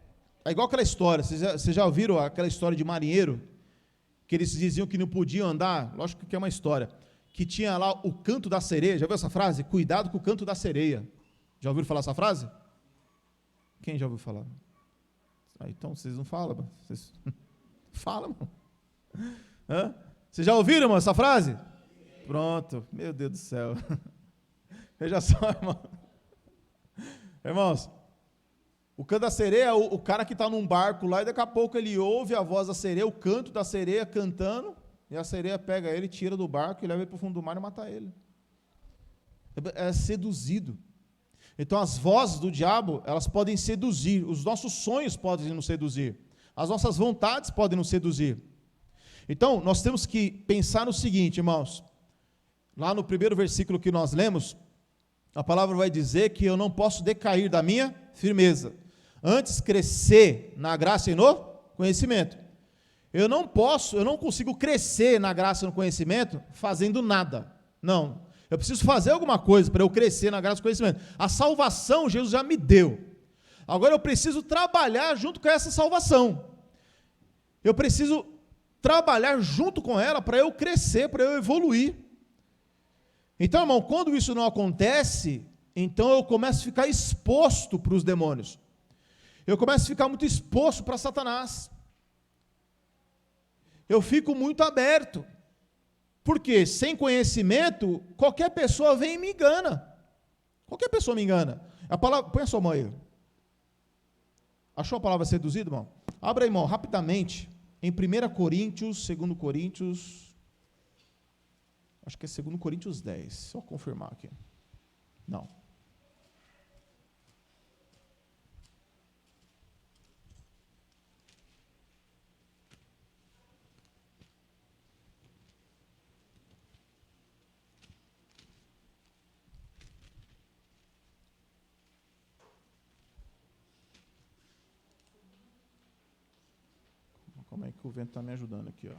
igual aquela história, vocês já ouviram aquela história de marinheiro, que eles diziam que não podiam andar, lógico que é uma história, que tinha lá o canto da sereia, já viu essa frase? Cuidado com o canto da sereia. Já ouviram falar essa frase? Quem já ouviu falar? Então vocês não falam, vocês falam, irmão. Vocês já ouviram, irmão, essa frase? Pronto, meu Deus do céu. Veja só, irmão. Irmãos, o canto da sereia é o cara que está num barco lá e daqui a pouco ele ouve a voz da sereia, o canto da sereia cantando, e a sereia pega ele, tira do barco e leva ele para o fundo do mar e mata ele. É seduzido. Então as vozes do diabo, elas podem seduzir, os nossos sonhos podem nos seduzir, as nossas vontades podem nos seduzir. Então nós temos que pensar no seguinte, irmãos, lá no primeiro versículo que nós lemos, a palavra vai dizer que eu não posso decair da minha firmeza, antes crescer na graça e no conhecimento. Eu não consigo crescer na graça e no conhecimento fazendo nada, não. Eu preciso fazer alguma coisa para eu crescer na graça e no conhecimento. A salvação Jesus já me deu. Agora eu preciso trabalhar junto com essa salvação. Eu preciso trabalhar junto com ela para eu crescer, para eu evoluir. Então, irmão, quando isso não acontece, então eu começo a ficar exposto para os demônios. Eu começo a ficar muito exposto para Satanás. Eu fico muito aberto. Porque sem conhecimento, qualquer pessoa vem e me engana. Qualquer pessoa me engana. A palavra, põe a sua mão aí. Achou a palavra seduzido, irmão? Abra aí, irmão, rapidamente, em 1 Coríntios, 2 Coríntios, acho que é 2 Coríntios 10, só confirmar aqui. Não. Como é que o vento está me ajudando aqui, ó?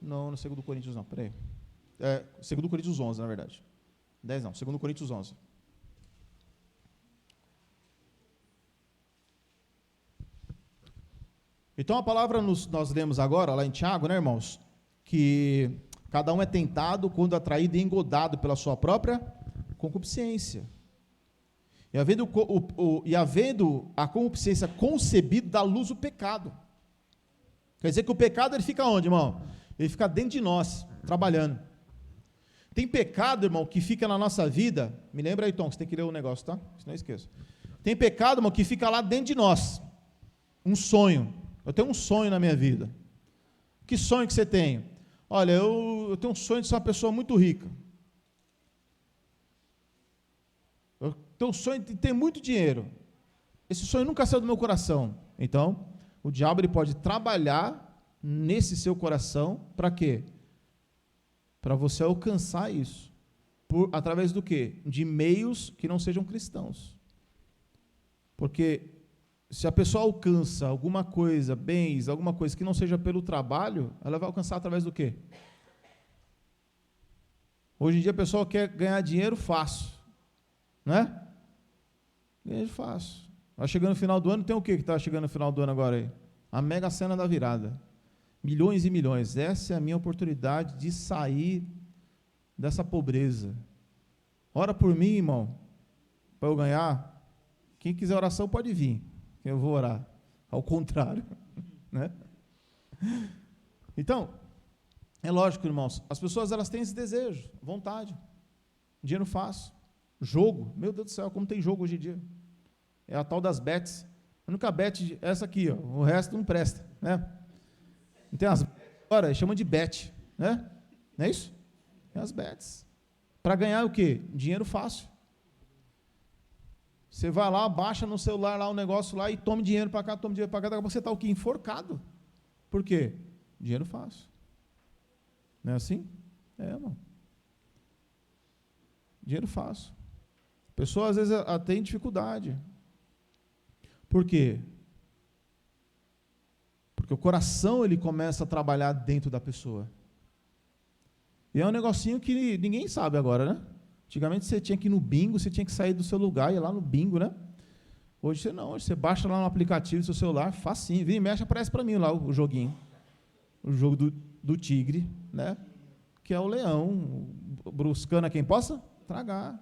Não, no 2 Coríntios não, peraí. 2 Coríntios 11, na verdade. 10 não, 2 Coríntios 11. Então a palavra nós lemos agora, lá em Tiago, né, irmãos? Que cada um é tentado quando atraído e engodado pela sua própria concupiscência. E havendo a concupiscência concebido, dá luz o pecado. Quer dizer que o pecado ele fica onde, irmão? Ele fica dentro de nós, trabalhando. Tem pecado, irmão, que fica na nossa vida. Me lembra aí, Tom, você tem que ler o negócio, tá? Senão eu esqueço. Tem pecado, irmão, que fica lá dentro de nós. Um sonho. Eu tenho um sonho na minha vida. Que sonho que você tem? Olha, eu tenho um sonho de ser uma pessoa muito rica. Eu tenho um sonho de ter muito dinheiro. Esse sonho nunca saiu do meu coração. Então, o diabo ele pode trabalhar nesse seu coração para quê? Para você alcançar isso. Através do quê? De meios que não sejam cristãos. Porque se a pessoa alcança alguma coisa, bens, alguma coisa que não seja pelo trabalho, ela vai alcançar através do quê? Hoje em dia a pessoa quer ganhar dinheiro fácil, né? Dinheiro fácil. Vai chegando no final do ano, tem o que está chegando no final do ano agora aí? A mega cena da virada. Milhões e milhões. Essa é a minha oportunidade de sair dessa pobreza. Ora por mim, irmão, para eu ganhar. Quem quiser oração pode vir. Eu vou orar, ao contrário, né? Então, é lógico, irmãos, as pessoas elas têm esse desejo, vontade, dinheiro fácil, jogo, meu Deus do céu, como tem jogo hoje em dia, é a tal das bets, a única bet é essa aqui, ó, o resto não presta, né? Não tem as agora, chama de bet, né? Não é isso? É as bets, para ganhar o quê? Dinheiro fácil. Você vai lá, baixa no celular lá um negócio lá e tome dinheiro para cá, tome dinheiro para cá, daqui a pouco você está o quê? Enforcado. Por quê? Dinheiro fácil. Não é assim? É, irmão. Dinheiro fácil. A pessoa às vezes ela tem dificuldade. Por quê? Porque o coração ele começa a trabalhar dentro da pessoa. E é um negocinho que ninguém sabe agora, né? Antigamente você tinha que ir no bingo, você tinha que sair do seu lugar e ir lá no bingo, né? Hoje você não, hoje você baixa lá no aplicativo do seu celular, facinho, vem e mexe, aparece para mim lá o joguinho. O jogo do tigre, né? Que é o leão, bruscando a quem possa tragar.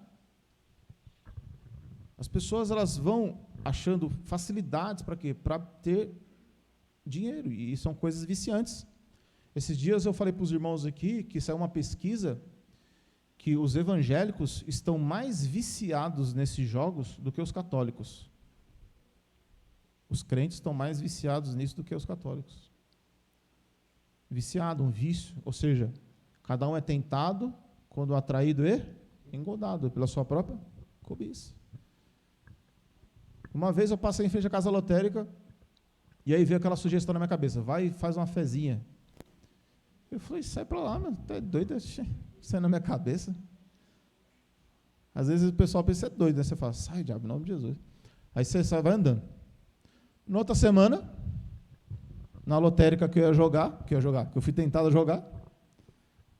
As pessoas elas vão achando facilidades para quê? Para ter dinheiro, e são coisas viciantes. Esses dias eu falei para os irmãos aqui que saiu uma pesquisa que os evangélicos estão mais viciados nesses jogos do que os católicos. Os crentes estão mais viciados nisso do que os católicos. Viciado, um vício, ou seja, cada um é tentado quando atraído e engodado pela sua própria cobiça. Uma vez eu passei em frente à casa lotérica e aí veio aquela sugestão na minha cabeça, vai e faz uma fezinha. Eu falei, sai para lá, mano, tá doido, isso é na minha cabeça. Às vezes o pessoal pensa, você é doido, né? Você fala, sai, diabo, em nome de Jesus. Aí você sai, vai andando. Na outra semana, na lotérica que eu fui tentado a jogar,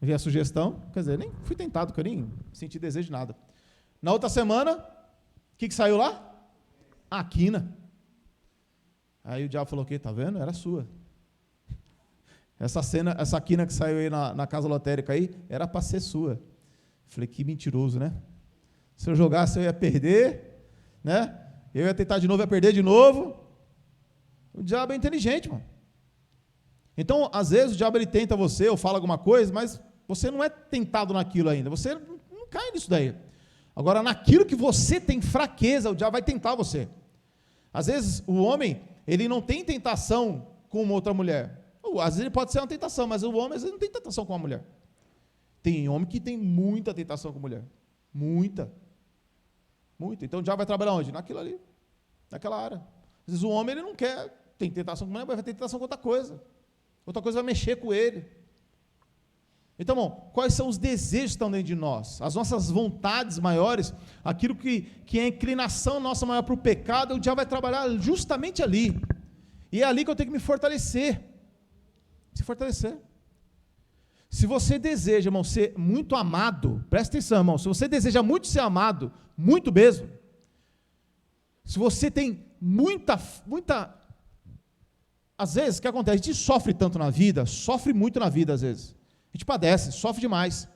vi a sugestão, quer dizer, nem fui tentado, porque eu nem senti desejo de nada. Na outra semana, o que saiu lá? A quina. Aí o diabo falou, o quê? Tá vendo? Era sua. Essa quina que saiu aí na casa lotérica aí, era para ser sua. Falei, que mentiroso, né? Se eu jogasse, eu ia perder, né? Eu ia tentar de novo, ia perder de novo. O diabo é inteligente, mano. Então, às vezes, o diabo ele tenta você, ou fala alguma coisa, mas você não é tentado naquilo ainda. Você não cai nisso daí. Agora, naquilo que você tem fraqueza, o diabo vai tentar você. Às vezes, o homem, ele não tem tentação com uma outra mulher. Às vezes ele pode ser uma tentação, mas o homem às vezes não tem tentação com a mulher. Tem homem que tem muita tentação com mulher. Muita. Muita. Então o diabo vai trabalhar onde? Naquilo ali. Naquela área. Às vezes o homem ele não quer, tem tentação com mulher, mas vai ter tentação com outra coisa. Outra coisa vai mexer com ele. Então, bom, quais são os desejos que estão dentro de nós? As nossas vontades maiores, aquilo que é a inclinação nossa maior para o pecado, o diabo vai trabalhar justamente ali. E é ali que eu tenho que me fortalecer. Se fortalecer. Se você deseja, irmão, ser muito amado, presta atenção, irmão, se você deseja muito ser amado, muito mesmo, se você tem muita, às vezes, o que acontece? A gente sofre tanto na vida, sofre muito na vida, às vezes, a gente padece, sofre demais,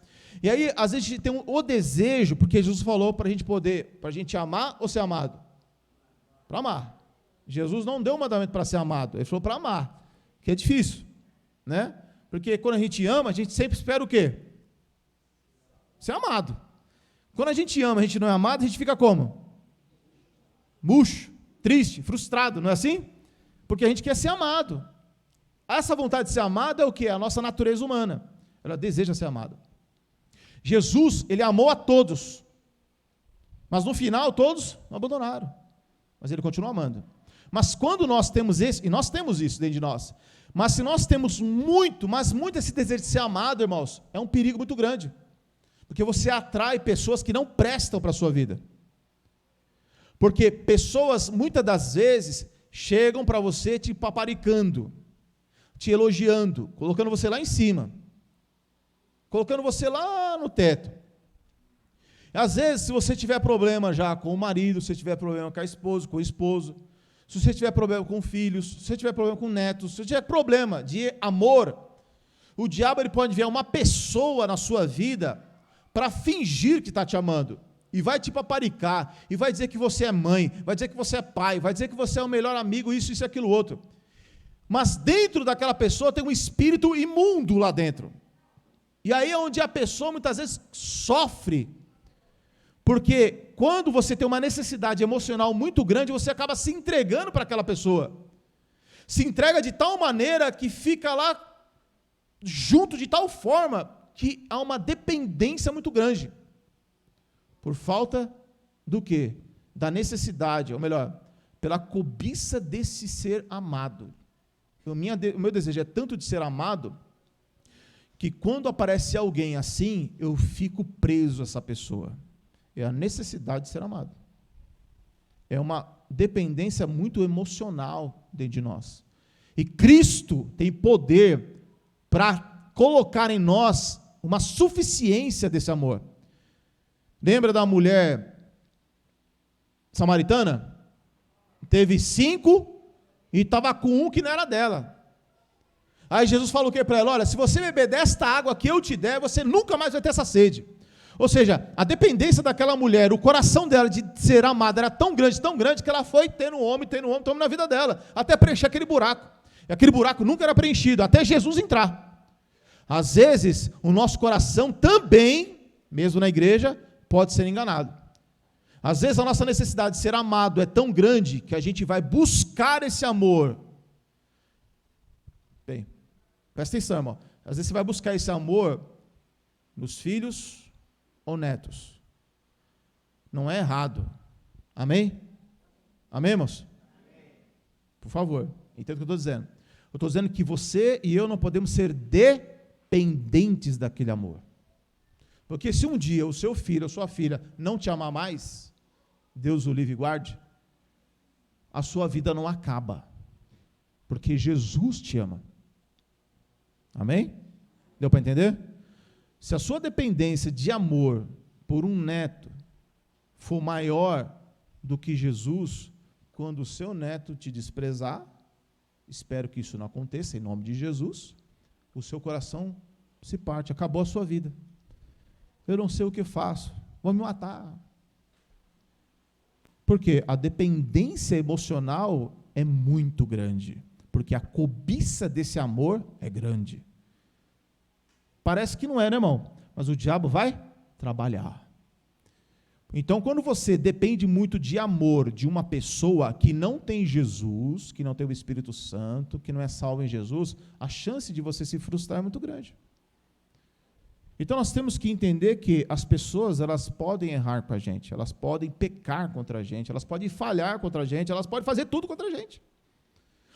e aí, às vezes, a gente tem o desejo, porque Jesus falou para a gente poder, para a gente amar ou ser amado? Para amar. Jesus não deu um mandamento para ser amado, ele falou para amar, que é difícil, né? Porque quando a gente ama, a gente sempre espera o quê? Ser amado. Quando a gente ama, a gente não é amado, a gente fica como? Murcho, triste, frustrado, não é assim? Porque a gente quer ser amado. Essa vontade de ser amado é o quê? É a nossa natureza humana. Ela deseja ser amada. Jesus, ele amou a todos. Mas no final, todos abandonaram. Mas ele continua amando. Mas quando nós temos esse, e nós temos isso dentro de nós, mas se nós temos muito, mas muito esse desejo de ser amado, irmãos, é um perigo muito grande. Porque você atrai pessoas que não prestam para a sua vida. Porque pessoas, muitas das vezes, chegam para você te paparicando, te elogiando, colocando você lá em cima, colocando você lá no teto. Às vezes, se você tiver problema já com o marido, se você tiver problema com a esposa, com o esposo, se você tiver problema com filhos, se você tiver problema com netos, se você tiver problema de amor, o diabo ele pode enviar uma pessoa na sua vida para fingir que está te amando, e vai te paparicar, e vai dizer que você é mãe, vai dizer que você é pai, vai dizer que você é o melhor amigo, isso e aquilo outro. Mas dentro daquela pessoa tem um espírito imundo lá dentro. E aí é onde a pessoa muitas vezes sofre, porque quando você tem uma necessidade emocional muito grande, você acaba se entregando para aquela pessoa. Se entrega de tal maneira que fica lá junto de tal forma que há uma dependência muito grande. Por falta do quê? Da necessidade, ou melhor, pela cobiça desse ser amado. O meu desejo é tanto de ser amado, que quando aparece alguém assim, eu fico preso a essa pessoa. É a necessidade de ser amado. É uma dependência muito emocional dentro de nós. E Cristo tem poder para colocar em nós uma suficiência desse amor. Lembra da mulher samaritana? Teve 5 e estava com um que não era dela. Aí Jesus falou o que para ela? Olha, se você beber desta água que eu te der, você nunca mais vai ter essa sede. Ou seja, a dependência daquela mulher, o coração dela de ser amada era tão grande, que ela foi tendo um homem na vida dela, até preencher aquele buraco. E aquele buraco nunca era preenchido, até Jesus entrar. Às vezes, o nosso coração também, mesmo na igreja, pode ser enganado. Às vezes, a nossa necessidade de ser amado é tão grande, que a gente vai buscar esse amor. Bem, presta atenção, irmão. Às vezes você vai buscar esse amor nos filhos ou netos. Não é errado. Amém? Amém, irmãos? Por favor, entenda o que eu estou dizendo. Eu estou dizendo que você e eu não podemos ser dependentes daquele amor. Porque se um dia o seu filho ou sua filha não te amar mais, Deus o livre e guarde, a sua vida não acaba. Porque Jesus te ama. Amém? Deu para entender? Se a sua dependência de amor por um neto for maior do que Jesus, quando o seu neto te desprezar, espero que isso não aconteça, em nome de Jesus, o seu coração se parte, acabou a sua vida. Eu não sei o que faço, vou me matar. Por quê? A dependência emocional é muito grande, porque a cobiça desse amor é grande. Parece que não é, né, irmão? Mas o diabo vai trabalhar. Então, quando você depende muito de amor de uma pessoa que não tem Jesus, que não tem o Espírito Santo, que não é salvo em Jesus, a chance de você se frustrar é muito grande. Então, nós temos que entender que as pessoas, elas podem errar com a gente, elas podem pecar contra a gente, elas podem falhar contra a gente, elas podem fazer tudo contra a gente.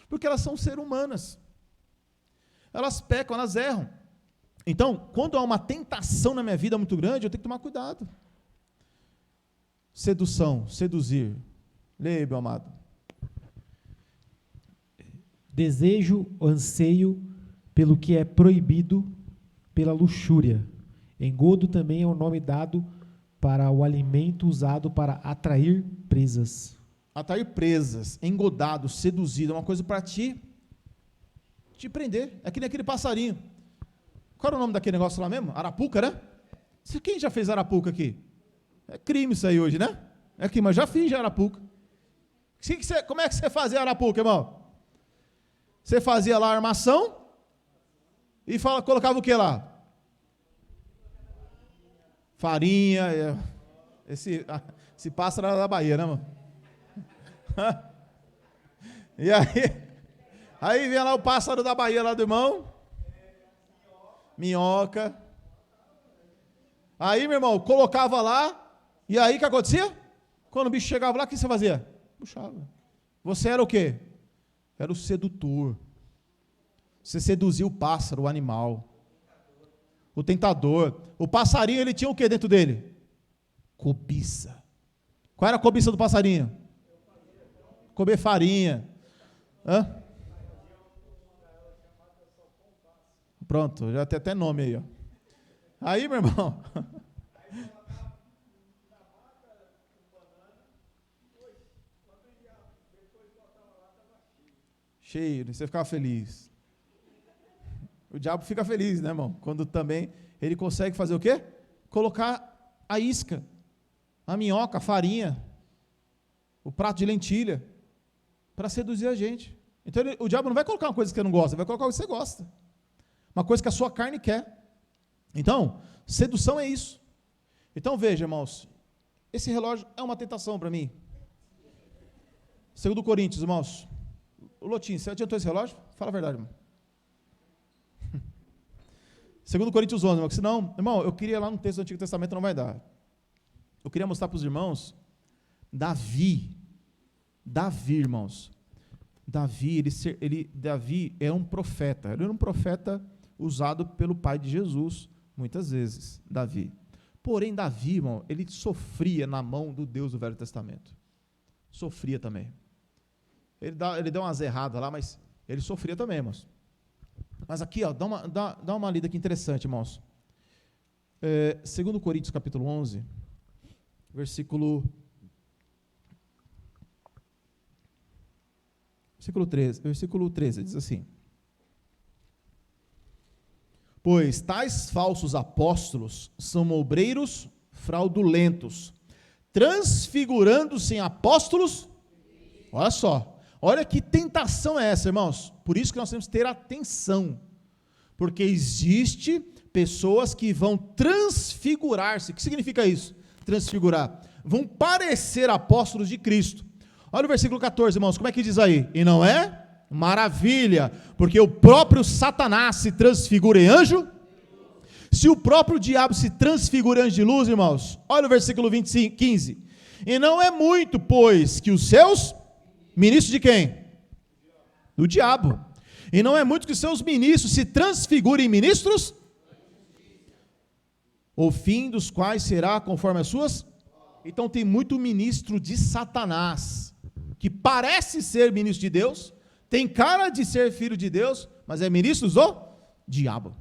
Porque elas são seres humanas. Elas pecam, elas erram. Então, quando há uma tentação na minha vida muito grande, eu tenho que tomar cuidado. Sedução, seduzir. Leia, meu amado. Desejo, anseio pelo que é proibido pela luxúria. Engodo também é o nome dado para o alimento usado para atrair presas. Atrair presas, engodado, seduzido, é uma coisa para te prender. É que nem aquele passarinho. Qual era o nome daquele negócio lá mesmo? Arapuca, né? Quem já fez arapuca aqui? É crime isso aí hoje, né? É aqui, mas já fiz já arapuca. Como é que você fazia arapuca, irmão? Você fazia lá a armação e colocava o que lá? Farinha. Esse pássaro era da Bahia, né, mano? E aí vem lá o pássaro da Bahia lá do irmão. Minhoca. Aí, meu irmão, colocava lá. E aí, o que acontecia? Quando o bicho chegava lá, o que você fazia? Puxava. Você era o quê? Era o sedutor. Você seduzia o pássaro, o animal. O tentador. O passarinho, ele tinha o que dentro dele? Cobiça. Qual era a cobiça do passarinho? Comer farinha. Hã? Pronto, já tem até nome aí, ó. Aí, meu irmão... cheio, você ficava feliz. O diabo fica feliz, né, irmão? Quando também ele consegue fazer o quê? Colocar a isca, a minhoca, a farinha, o prato de lentilha, para seduzir a gente. Então o diabo não vai colocar uma coisa que você não gosta, vai colocar uma coisa que você gosta. Uma coisa que a sua carne quer. Então, sedução é isso. Então veja, irmãos, esse relógio é uma tentação para mim. 2 Coríntios, irmãos. O Lotinho, você adiantou esse relógio? Fala a verdade, irmão. 2 Coríntios 11, irmão, senão, irmão, eu queria lá no texto do Antigo Testamento, não vai dar. Eu queria mostrar para os irmãos, Davi, irmãos, Davi é um profeta, ele era um profeta usado pelo pai de Jesus, muitas vezes, Davi. Porém, Davi, irmão, ele sofria na mão do Deus do Velho Testamento. Sofria também. Ele deu umas erradas lá, mas ele sofria também, irmãos. Mas aqui, ó, dá uma lida aqui interessante, irmãos. 2 Coríntios, capítulo 11, versículo 13, diz assim: pois tais falsos apóstolos são obreiros fraudulentos, transfigurando-se em apóstolos. Olha só. Olha que tentação é essa, irmãos. Por isso que nós temos que ter atenção. Porque existe pessoas que vão transfigurar-se. O que significa isso? Transfigurar. Vão parecer apóstolos de Cristo. Olha o versículo 14, irmãos. Como é que diz aí? E não é? Maravilha. Porque o próprio Satanás se transfigura em anjo. Se o próprio diabo se transfigura em anjo de luz, irmãos. Olha o versículo 15. E não é muito, pois, que os seus... ministros de quem? Do diabo. E não é muito que seus ministros se transfigurem em ministros, o fim dos quais será conforme as suas. Então tem muito ministro de Satanás, que parece ser ministro de Deus, tem cara de ser filho de Deus, mas é ministro do diabo.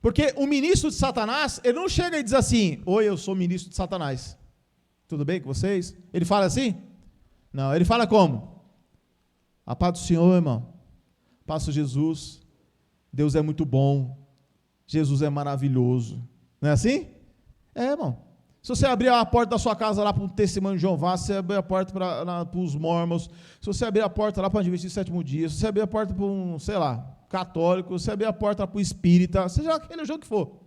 Porque o ministro de Satanás, ele não chega e diz assim: oi, eu sou ministro de Satanás, tudo bem com vocês? Ele fala assim? Não, ele fala como? A paz do Senhor, irmão. Paz de Jesus. Deus é muito bom, Jesus é maravilhoso. Não é assim? É, irmão. Se você abrir a porta da sua casa lá para um testemunho de Jeová, se você abrir a porta para os mormons, se você abrir a porta lá para o Adventista do Sétimo Dia, se você abrir a porta para um, sei lá, católico, se você abrir a porta para o espírita, seja aquele religião que for,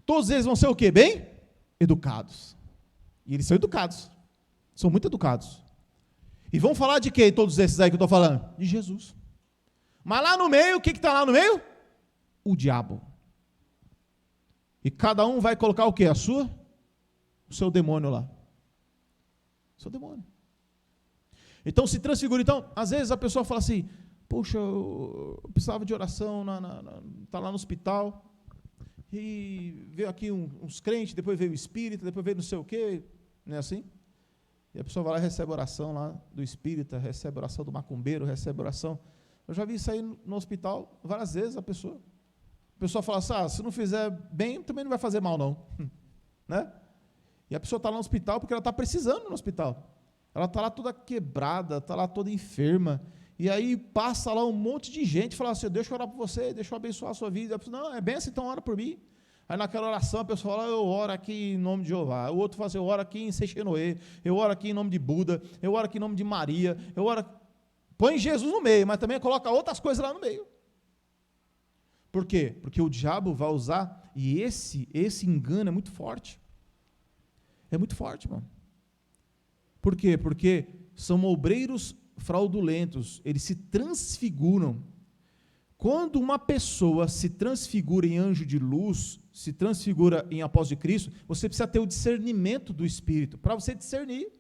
todos eles vão ser o quê? Bem educados. E eles são educados. São muito educados. E vão falar de quem todos esses aí que eu estou falando? De Jesus. Mas lá no meio, o que está lá no meio? O diabo. E cada um vai colocar o quê? O seu demônio lá. O seu demônio. Então se transfigura. Então, às vezes a pessoa fala assim, poxa, eu precisava de oração, está lá no hospital, e veio aqui uns crentes, depois veio o espírita, depois veio não sei o quê, não é assim? E a pessoa vai lá e recebe oração lá do espírita, recebe oração do macumbeiro, recebe oração. Eu já vi isso aí no hospital várias vezes, a pessoa fala assim, se não fizer bem, também não vai fazer mal não, né? E a pessoa está lá no hospital porque ela está precisando no hospital. Ela está lá toda quebrada, está lá toda enferma, e aí passa lá um monte de gente, fala assim, deixa eu orar por você, deixa eu abençoar a sua vida. A pessoa, não, é benção, então ora por mim. Aí naquela oração a pessoa fala, eu oro aqui em nome de Jeová. O outro fala assim, eu oro aqui em Seixenoê, eu oro aqui em nome de Buda, eu oro aqui em nome de Maria, eu oro... Põe Jesus no meio, mas também coloca outras coisas lá no meio. Por quê? Porque o diabo vai usar, e esse engano é muito forte. É muito forte, mano. Por quê? Porque são obreiros fraudulentos, eles se transfiguram. Quando uma pessoa se transfigura em anjo de luz, se transfigura em apóstolo de Cristo, você precisa ter o discernimento do Espírito, para você discernir.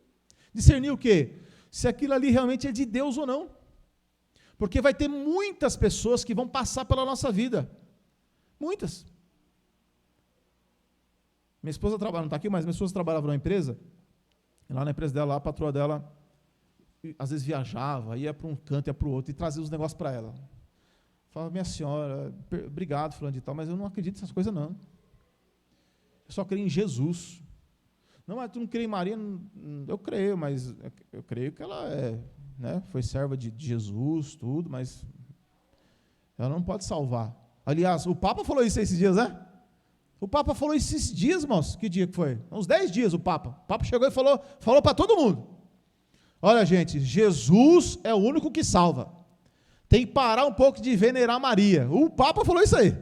Discernir o quê? Se aquilo ali realmente é de Deus ou não. Porque vai ter muitas pessoas que vão passar pela nossa vida. Muitas. Minha esposa trabalha, não está aqui, mas minha esposa trabalhava numa empresa, e lá na empresa dela, a patroa dela, às vezes viajava, ia para um canto, ia para o outro, e trazia os negócios para ela. Falava, minha senhora, obrigado, fulano de tal, mas eu não acredito nessas coisas, não. Eu só creio em Jesus. Não, mas tu não crê em Maria? Eu creio, mas eu creio que ela foi serva de Jesus, tudo, mas ela não pode salvar. Aliás, o Papa falou isso esses dias, né? O Papa falou isso esses dias, irmãos. Que dia que foi? Uns 10 dias o Papa. O Papa chegou e falou para todo mundo. Olha, gente, Jesus é o único que salva. Tem que parar um pouco de venerar Maria. O Papa falou isso aí.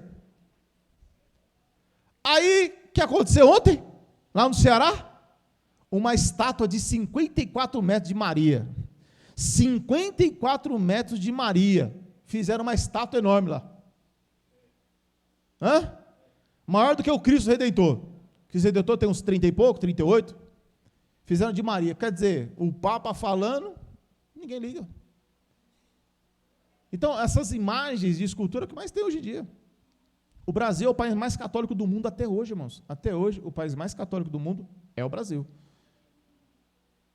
Aí, o que aconteceu ontem? Lá no Ceará? Uma estátua de 54 metros de Maria. 54 metros de Maria. Fizeram uma estátua enorme lá. Hã? Maior do que o Cristo Redentor. O Cristo Redentor tem uns 30 e pouco, 38. Fizeram de Maria. Quer dizer, o Papa falando, ninguém liga. Então, essas imagens de escultura que mais tem hoje em dia. O Brasil é o país mais católico do mundo até hoje, irmãos. Até hoje, o país mais católico do mundo é o Brasil.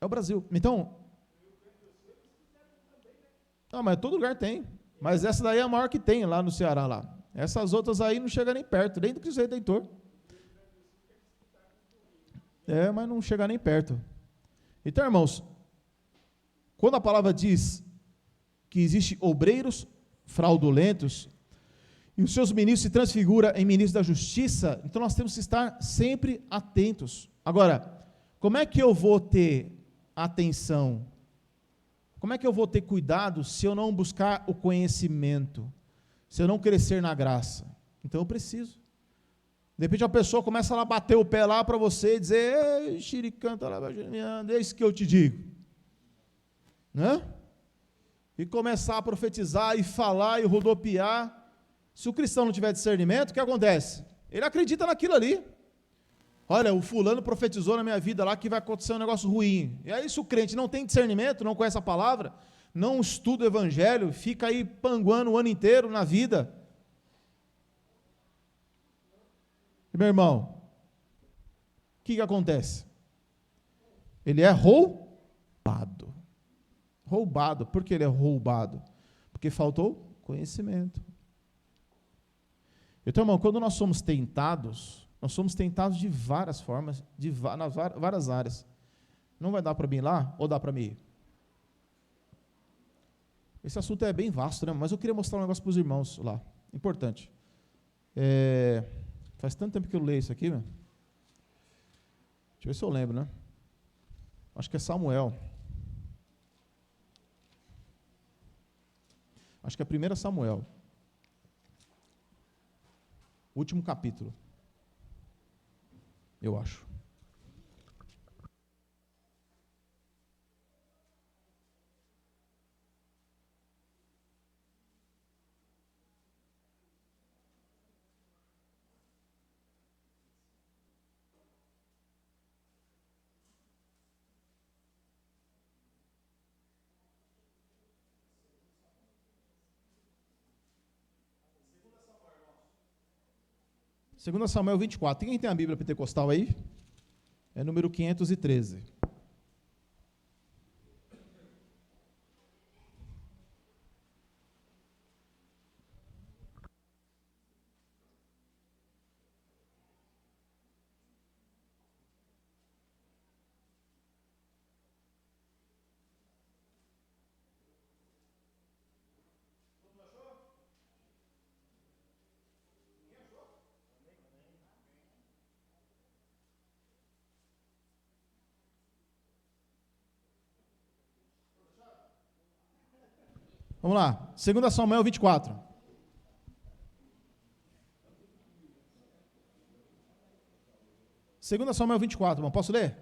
É o Brasil. Então, não, mas todo lugar tem. Mas essa daí é a maior que tem lá no Ceará, lá. Essas outras aí não chegam nem perto, nem do Cristo Redentor. Mas não chega nem perto. Então, irmãos, quando a palavra diz que existem obreiros fraudulentos, e os seus ministros se transfiguram em ministros da justiça, então nós temos que estar sempre atentos. Agora, como é que eu vou ter atenção? Como é que eu vou ter cuidado se eu não buscar o conhecimento? Se eu não crescer na graça? Então eu preciso. De repente a pessoa começa a bater o pé lá para você e dizer, ei, xiricanta lá, é isso que eu te digo. Né? E começar a profetizar e falar e rodopiar. Se o cristão não tiver discernimento, o que acontece? Ele acredita naquilo ali. Olha, o fulano profetizou na minha vida lá que vai acontecer um negócio ruim. E aí se o crente não tem discernimento, não conhece a palavra, não estuda o evangelho, fica aí panguando o ano inteiro na vida. E, meu irmão, o que acontece? Ele é roubado. Roubado. Por que ele é roubado? Porque faltou conhecimento. Então, irmão, quando nós somos tentados de várias formas, nas várias áreas. Não vai dar para mim ir lá, ou dá para mim ir? Esse assunto é bem vasto, né? Mas eu queria mostrar um negócio para os irmãos lá. Importante. Faz tanto tempo que eu leio isso aqui, meu. Deixa eu ver se eu lembro, né? Acho que é Samuel. Acho que é 1 Samuel. Último capítulo. Eu acho. Segundo Samuel 24. Quem tem a Bíblia pentecostal aí? É número 513. Vamos lá, 2 Samuel 24. Segunda Samuel 24, irmão, posso ler?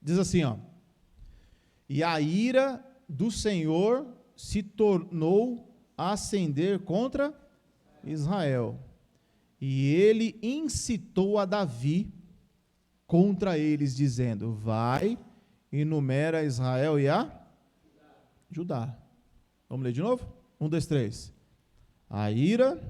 Diz assim, ó. E a ira do Senhor se tornou a acender contra Israel. E ele incitou a Davi contra eles, dizendo, vai e numera Israel e a Judá. Vamos ler de novo? 1, 2, 3. A ira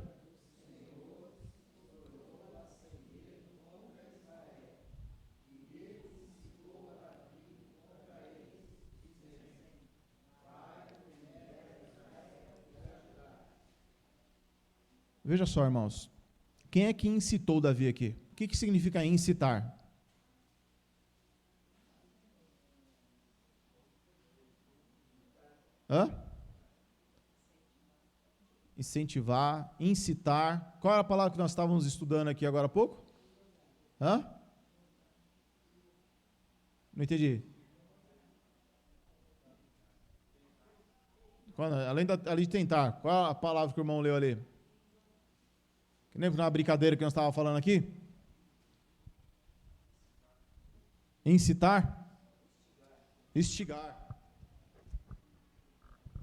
Veja só, irmãos. Quem é que incitou Davi aqui? O que significa incitar? Incentivar, incitar. Qual era a palavra que nós estávamos estudando aqui agora há pouco? Não entendi. Além de tentar, qual a palavra que o irmão leu ali? Que nem na brincadeira que nós estávamos falando aqui? Incitar? Instigar.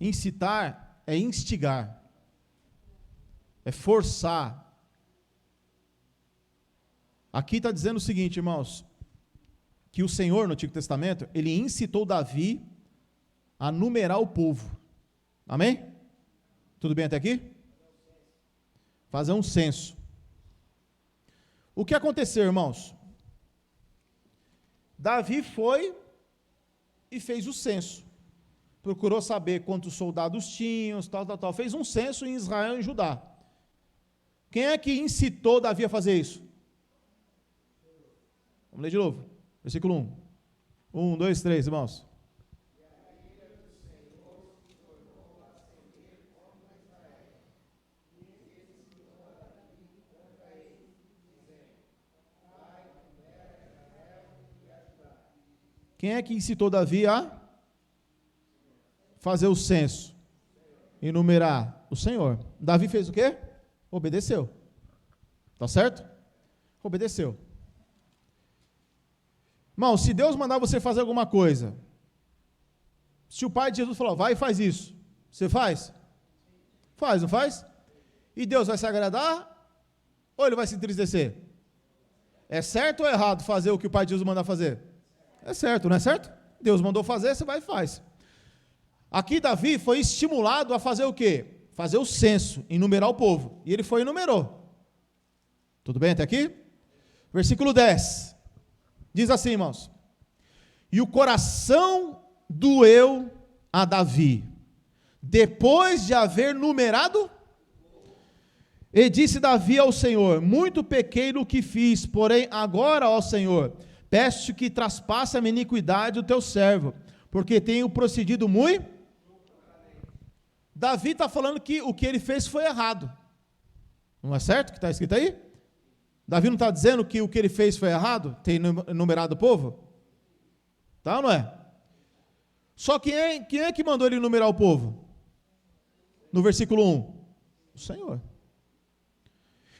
Incitar é instigar. É forçar. Aqui está dizendo o seguinte, irmãos, que o Senhor, no Antigo Testamento, ele incitou Davi a numerar o povo. Amém? Tudo bem até aqui? Fazer um censo. O que aconteceu, irmãos? Davi foi e fez o censo. Procurou saber quantos soldados tinham, tal. Fez um censo em Israel e em Judá. Quem é que incitou Davi a fazer isso? Vamos ler de novo. Versículo 1. 1, 2, 3, irmãos. Quem é que incitou Davi a fazer o censo? Enumerar? O Senhor. Davi fez o quê? Obedeceu. Tá certo? Obedeceu. Irmão, se Deus mandar você fazer alguma coisa, se o Pai de Jesus falou, vai e faz isso, você faz? Faz, não faz? E Deus vai se agradar? Ou ele vai se entristecer? É certo ou errado fazer o que o Pai de Jesus mandar fazer? É certo, não é certo? Deus mandou fazer, você vai e faz. Aqui Davi foi estimulado a fazer o quê? Fazer o censo, enumerar o povo. E ele foi e enumerou. Tudo bem até aqui? Versículo 10. Diz assim, irmãos. E o coração doeu a Davi, depois de haver numerado, e disse Davi ao Senhor, muito pequei no que fiz, porém agora, ó Senhor, peço que traspasse a minha iniquidade do teu servo, porque tenho procedido muito. Davi está falando que o que ele fez foi errado. Não é certo que está escrito aí? Davi não está dizendo que o que ele fez foi errado? Tem numerado o povo? Tá ou não é? Só quem é que mandou ele numerar o povo? No versículo 1. O Senhor.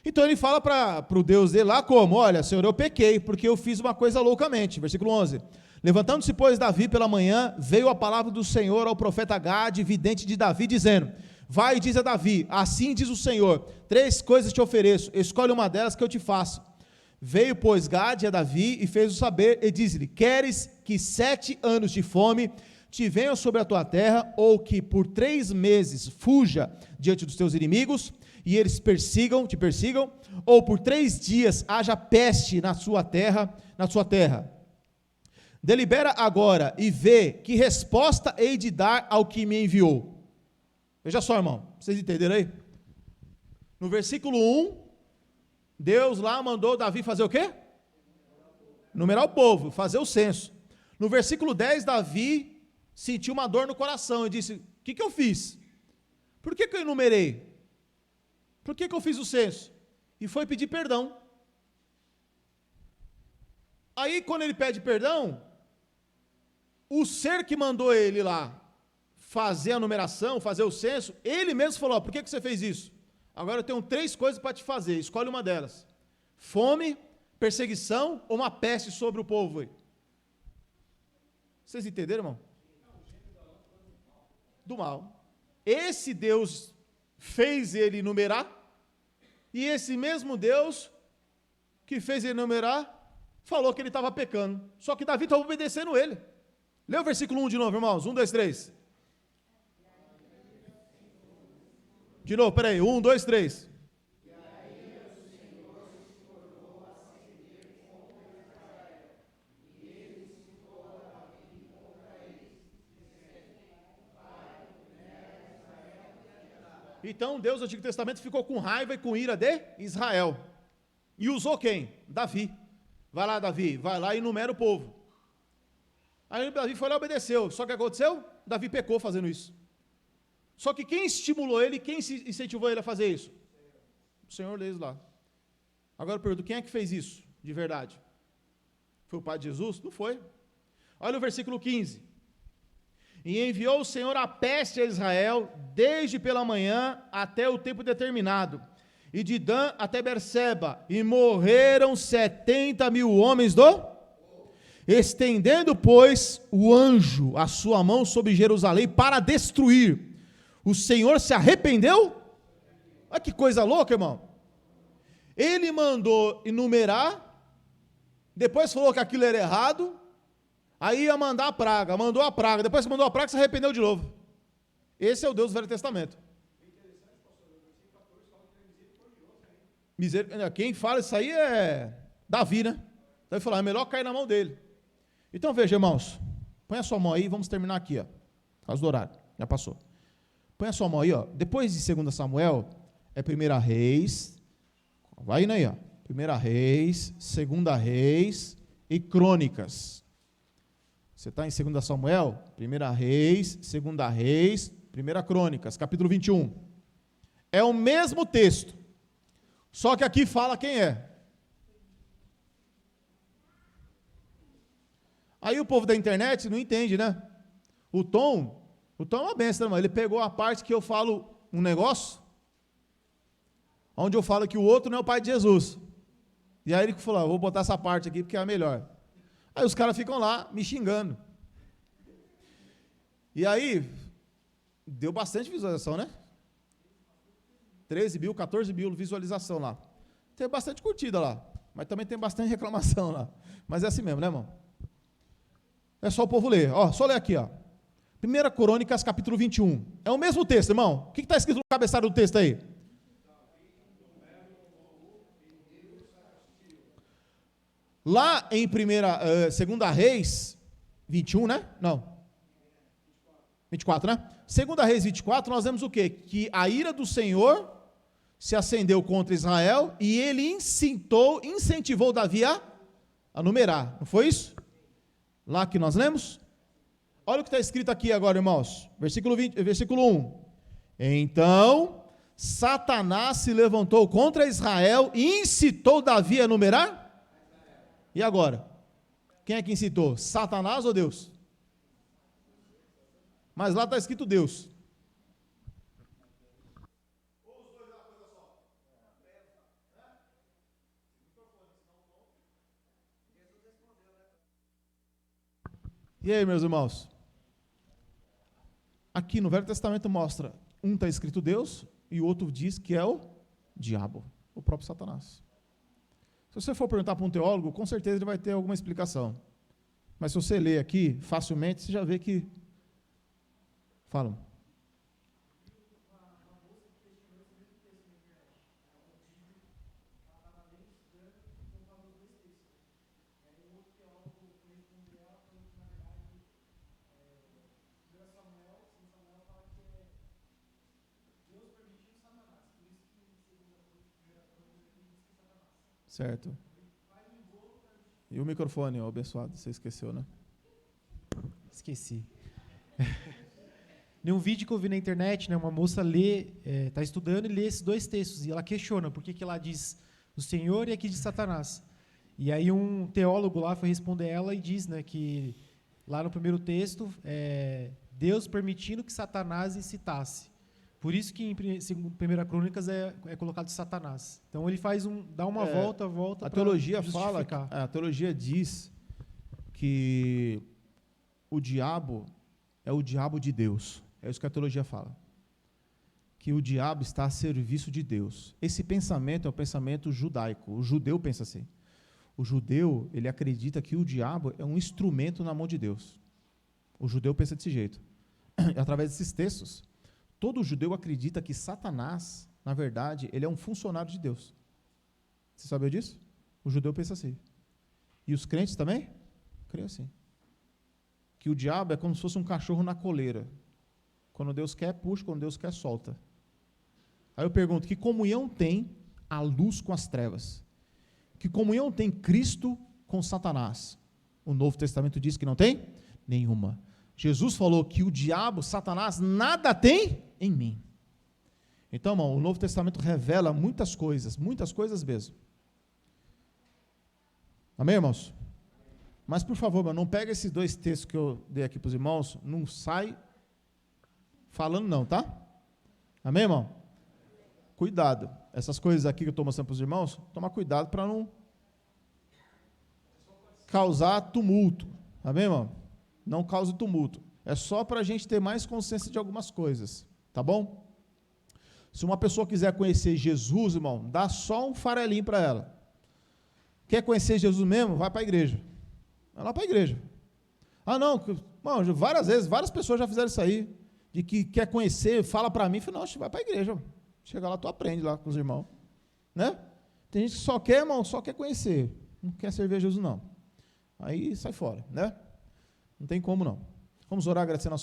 Então ele fala para o Deus dele lá como? Olha, Senhor, eu pequei, porque eu fiz uma coisa loucamente. Versículo 11. Levantando-se, pois, Davi pela manhã, veio a palavra do Senhor ao profeta Gade, vidente de Davi, dizendo: vai e diz a Davi, assim diz o Senhor, 3 coisas te ofereço, escolhe uma delas que eu te faço. Veio, pois, Gade a Davi e fez-o saber, e diz-lhe: queres que 7 anos de fome te venham sobre a tua terra, ou que por 3 meses fuja diante dos teus inimigos, e eles te persigam, ou por 3 dias haja peste na sua terra, delibera agora e vê que resposta hei de dar ao que me enviou. Veja só, irmão, vocês entenderam aí? No versículo 1, Deus lá mandou Davi fazer o quê? Numerar o povo, fazer o censo. No versículo 10, Davi sentiu uma dor no coração e disse: o que eu fiz? Por que eu enumerei? Por que eu fiz o censo? E foi pedir perdão. Aí, quando ele pede perdão, o ser que mandou ele lá fazer a numeração, fazer o censo, ele mesmo falou: por que você fez isso? Agora eu tenho 3 coisas para te fazer, escolhe uma delas: fome, perseguição ou uma peste sobre o povo. Vocês entenderam, irmão? Do mal. Esse Deus fez ele numerar, e esse mesmo Deus que fez ele numerar falou que ele estava pecando, só que Davi estava obedecendo ele. Lê o versículo 1 de novo, irmãos, 1, 2, 3. De novo, peraí, 1, 2, 3. Então Deus do Antigo Testamento ficou com raiva e com ira de Israel. E usou quem? Davi. Vai lá, Davi, vai lá e numera o povo. Aí Davi foi lá e obedeceu. Só que o que aconteceu? Davi pecou fazendo isso. Só que quem estimulou ele, quem incentivou ele a fazer isso? O Senhor deles lá. Agora eu pergunto, quem é que fez isso de verdade? Foi o Pai de Jesus? Não foi. Olha o versículo 15. E enviou o Senhor a peste a Israel, desde pela manhã até o tempo determinado, e de Dan até Berseba, e morreram 70.000 homens estendendo, pois, o anjo a sua mão sobre Jerusalém para destruir. O Senhor se arrependeu? Olha que coisa louca, irmão. Ele mandou enumerar, depois falou que aquilo era errado, aí ia mandar a praga, mandou a praga, depois que mandou a praga, se arrependeu de novo. Esse é o Deus do Velho Testamento. Quem fala isso aí é Davi, né? Então ele falou: é melhor cair na mão dele. Então veja, irmãos, põe a sua mão aí, vamos terminar aqui, ó, por causa do horário, já passou. Põe a sua mão aí, ó. Depois de 2 Samuel, é 1 Reis, vai indo aí, ó. 1 Reis, 2 Reis e Crônicas. Você está em 2 Samuel, 1 Reis, 2 Reis, 1 Crônicas, capítulo 21. É o mesmo texto, só que aqui fala quem é. Aí o povo da internet não entende, né? O Tom é uma benção, irmão. Ele pegou a parte que eu falo um negócio, onde eu falo que o outro não é o Pai de Jesus. E aí ele falou: vou botar essa parte aqui porque é a melhor. Aí os caras ficam lá me xingando. E aí, deu bastante visualização, né? 13 mil, 14 mil visualização lá. Tem bastante curtida lá, mas também tem bastante reclamação lá. Mas é assim mesmo, né, irmão? É só o povo ler. Ó, só ler aqui, ó. 1 Crônicas, capítulo 21. É o mesmo texto, irmão. O que está escrito no cabeçalho do texto aí? Lá em 2 Reis 21, né? Não. 24, né? 2 Reis 24, nós vemos o quê? Que a ira do Senhor se acendeu contra Israel e ele incentivou Davi a numerar. Não foi isso? Lá que nós lemos? Olha o que está escrito aqui agora, irmãos. Versículo 1. Então, Satanás se levantou contra Israel e incitou Davi a numerar? E agora? Quem é que incitou? Satanás ou Deus? Mas lá está escrito Deus. E aí, meus irmãos? Aqui no Velho Testamento mostra, um está escrito Deus e o outro diz que é o diabo, o próprio Satanás. Se você for perguntar para um teólogo, com certeza ele vai ter alguma explicação. Mas se você ler aqui, facilmente, você já vê que... Falam. Certo. E o microfone, ó, abençoado, você esqueceu, né? Esqueci. Em um vídeo que eu vi na internet, né, uma moça está estudando e lê esses dois textos, e ela questiona por que lá diz o Senhor e aqui diz Satanás. E aí um teólogo lá foi responder ela e diz, né, que lá no primeiro texto, Deus permitindo que Satanás incitasse. Por isso que em 1 Crônicas é colocado Satanás. Então ele dá uma volta a teologia fala, a teologia diz que o diabo é o diabo de Deus. É isso que a teologia fala. Que o diabo está a serviço de Deus. Esse pensamento é o pensamento judaico. O judeu pensa assim. O judeu, ele acredita que o diabo é um instrumento na mão de Deus. O judeu pensa desse jeito. Através desses textos, todo judeu acredita que Satanás, na verdade, ele é um funcionário de Deus. Você sabia disso? O judeu pensa assim. E os crentes também? Creem assim. Que o diabo é como se fosse um cachorro na coleira. Quando Deus quer, puxa, quando Deus quer, solta. Aí eu pergunto, que comunhão tem a luz com as trevas? Que comunhão tem Cristo com Satanás? O Novo Testamento diz que não tem? Nenhuma. Jesus falou que o diabo, Satanás, nada tem em mim. Então, irmão, o Novo Testamento revela muitas coisas mesmo. Amém, irmãos? Mas, por favor, irmão, não pega esses dois textos que eu dei aqui para os irmãos, não sai falando não, tá? Amém, irmão? Cuidado. Essas coisas aqui que eu estou mostrando para os irmãos, toma cuidado para não causar tumulto. Amém, irmão? Não cause tumulto. É só para a gente ter mais consciência de algumas coisas, tá bom? Se uma pessoa quiser conhecer Jesus, irmão, dá só um farelinho para ela. Quer conhecer Jesus mesmo? Vai para a igreja. Vai lá para a igreja. Ah, não, irmão, várias vezes, várias pessoas já fizeram isso aí, de que quer conhecer, fala para mim, fala, não, vai para a igreja. Chega lá, tu aprende lá com os irmãos. Né? Tem gente que só quer, irmão, só quer conhecer. Não quer servir Jesus, não. Aí sai fora, né? Não tem como, não. Vamos orar agradecendo a